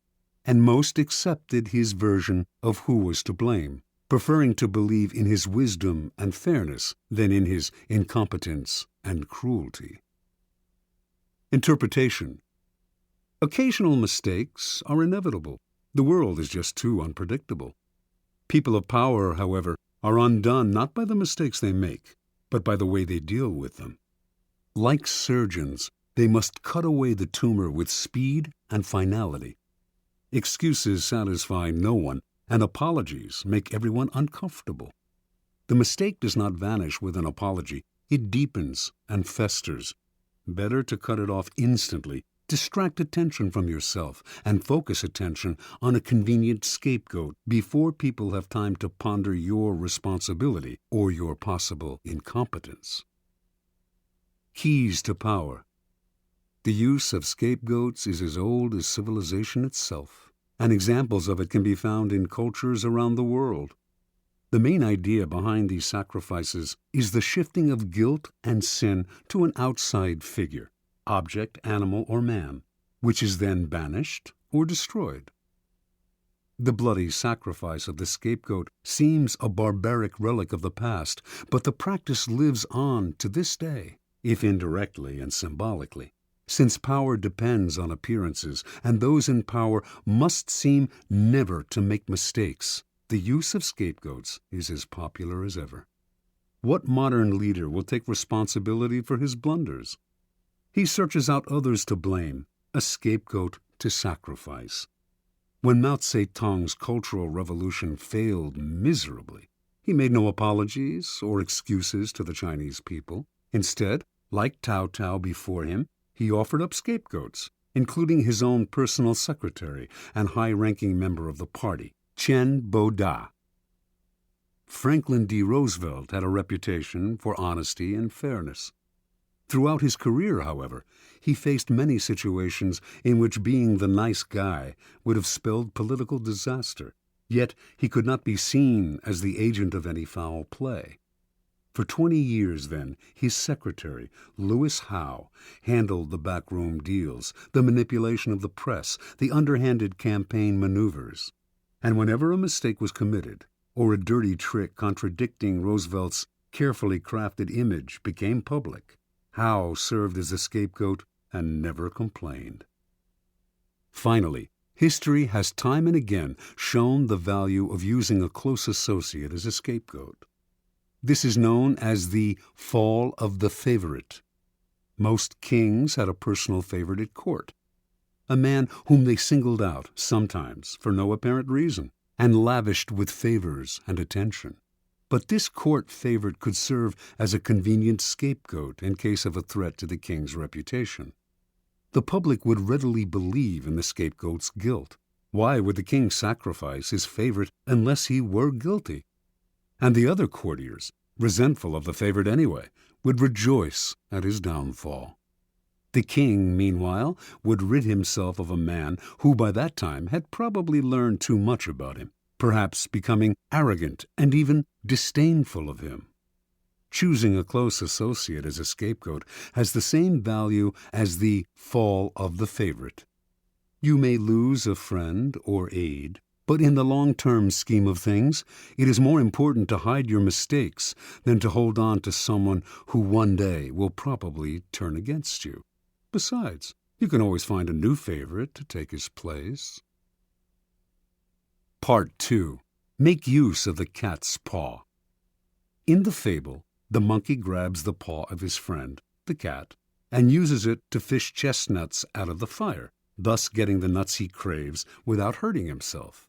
And most accepted his version of who was to blame, preferring to believe in his wisdom and fairness than in his incompetence and cruelty. Interpretation. Occasional mistakes are inevitable. The world is just too unpredictable. People of power, however, are undone not by the mistakes they make, but by the way they deal with them. Like surgeons, they must cut away the tumor with speed and finality. Excuses satisfy no one, and apologies make everyone uncomfortable. The mistake does not vanish with an apology. It deepens and festers. Better to cut it off instantly, distract attention from yourself, and focus attention on a convenient scapegoat before people have time to ponder your responsibility or your possible incompetence. Keys to power. The use of scapegoats is as old as civilization itself, and examples of it can be found in cultures around the world. The main idea behind these sacrifices is the shifting of guilt and sin to an outside figure, object, animal, or man, which is then banished or destroyed. The bloody sacrifice of the scapegoat seems a barbaric relic of the past, but the practice lives on to this day, if indirectly and symbolically. Since power depends on appearances, and those in power must seem never to make mistakes, the use of scapegoats is as popular as ever. What modern leader will take responsibility for his blunders? He searches out others to blame, a scapegoat to sacrifice. When Mao Zedong's Cultural Revolution failed miserably, he made no apologies or excuses to the Chinese people. Instead, like Tao Tao before him, he offered up scapegoats, including his own personal secretary and high-ranking member of the party, Chen Boda. Franklin D. Roosevelt had a reputation for honesty and fairness. Throughout his career, however, he faced many situations in which being the nice guy would have spelled political disaster, yet he could not be seen as the agent of any foul play. For 20 years, then, his secretary, Lewis Howe, handled the backroom deals, the manipulation of the press, the underhanded campaign maneuvers. And whenever a mistake was committed, or a dirty trick contradicting Roosevelt's carefully crafted image became public, Howe served as a scapegoat and never complained. Finally, history has time and again shown the value of using a close associate as a scapegoat. This is known as the fall of the favorite. Most kings had a personal favorite at court, a man whom they singled out, sometimes for no apparent reason, and lavished with favors and attention. But this court favorite could serve as a convenient scapegoat in case of a threat to the king's reputation. The public would readily believe in the scapegoat's guilt. Why would the king sacrifice his favorite unless he were guilty? And the other courtiers, resentful of the favorite anyway, would rejoice at his downfall. The king, meanwhile, would rid himself of a man who by that time had probably learned too much about him, perhaps becoming arrogant and even disdainful of him. Choosing a close associate as a scapegoat has the same value as the fall of the favorite. You may lose a friend or aide, but in the long-term scheme of things, it is more important to hide your mistakes than to hold on to someone who one day will probably turn against you. Besides, you can always find a new favorite to take his place. Part 2. Make use of the cat's paw. In the fable, the monkey grabs the paw of his friend, the cat, and uses it to fish chestnuts out of the fire, thus getting the nuts he craves without hurting himself.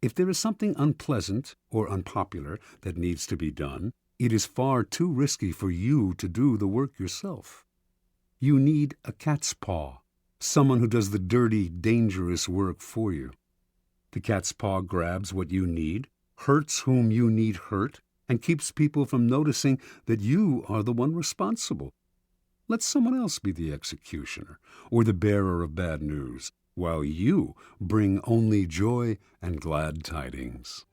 If there is something unpleasant or unpopular that needs to be done, it is far too risky for you to do the work yourself. You need a cat's paw, someone who does the dirty, dangerous work for you. The cat's paw grabs what you need, hurts whom you need hurt, and keeps people from noticing that you are the one responsible. Let someone else be the executioner or the bearer of bad news, while you bring only joy and glad tidings.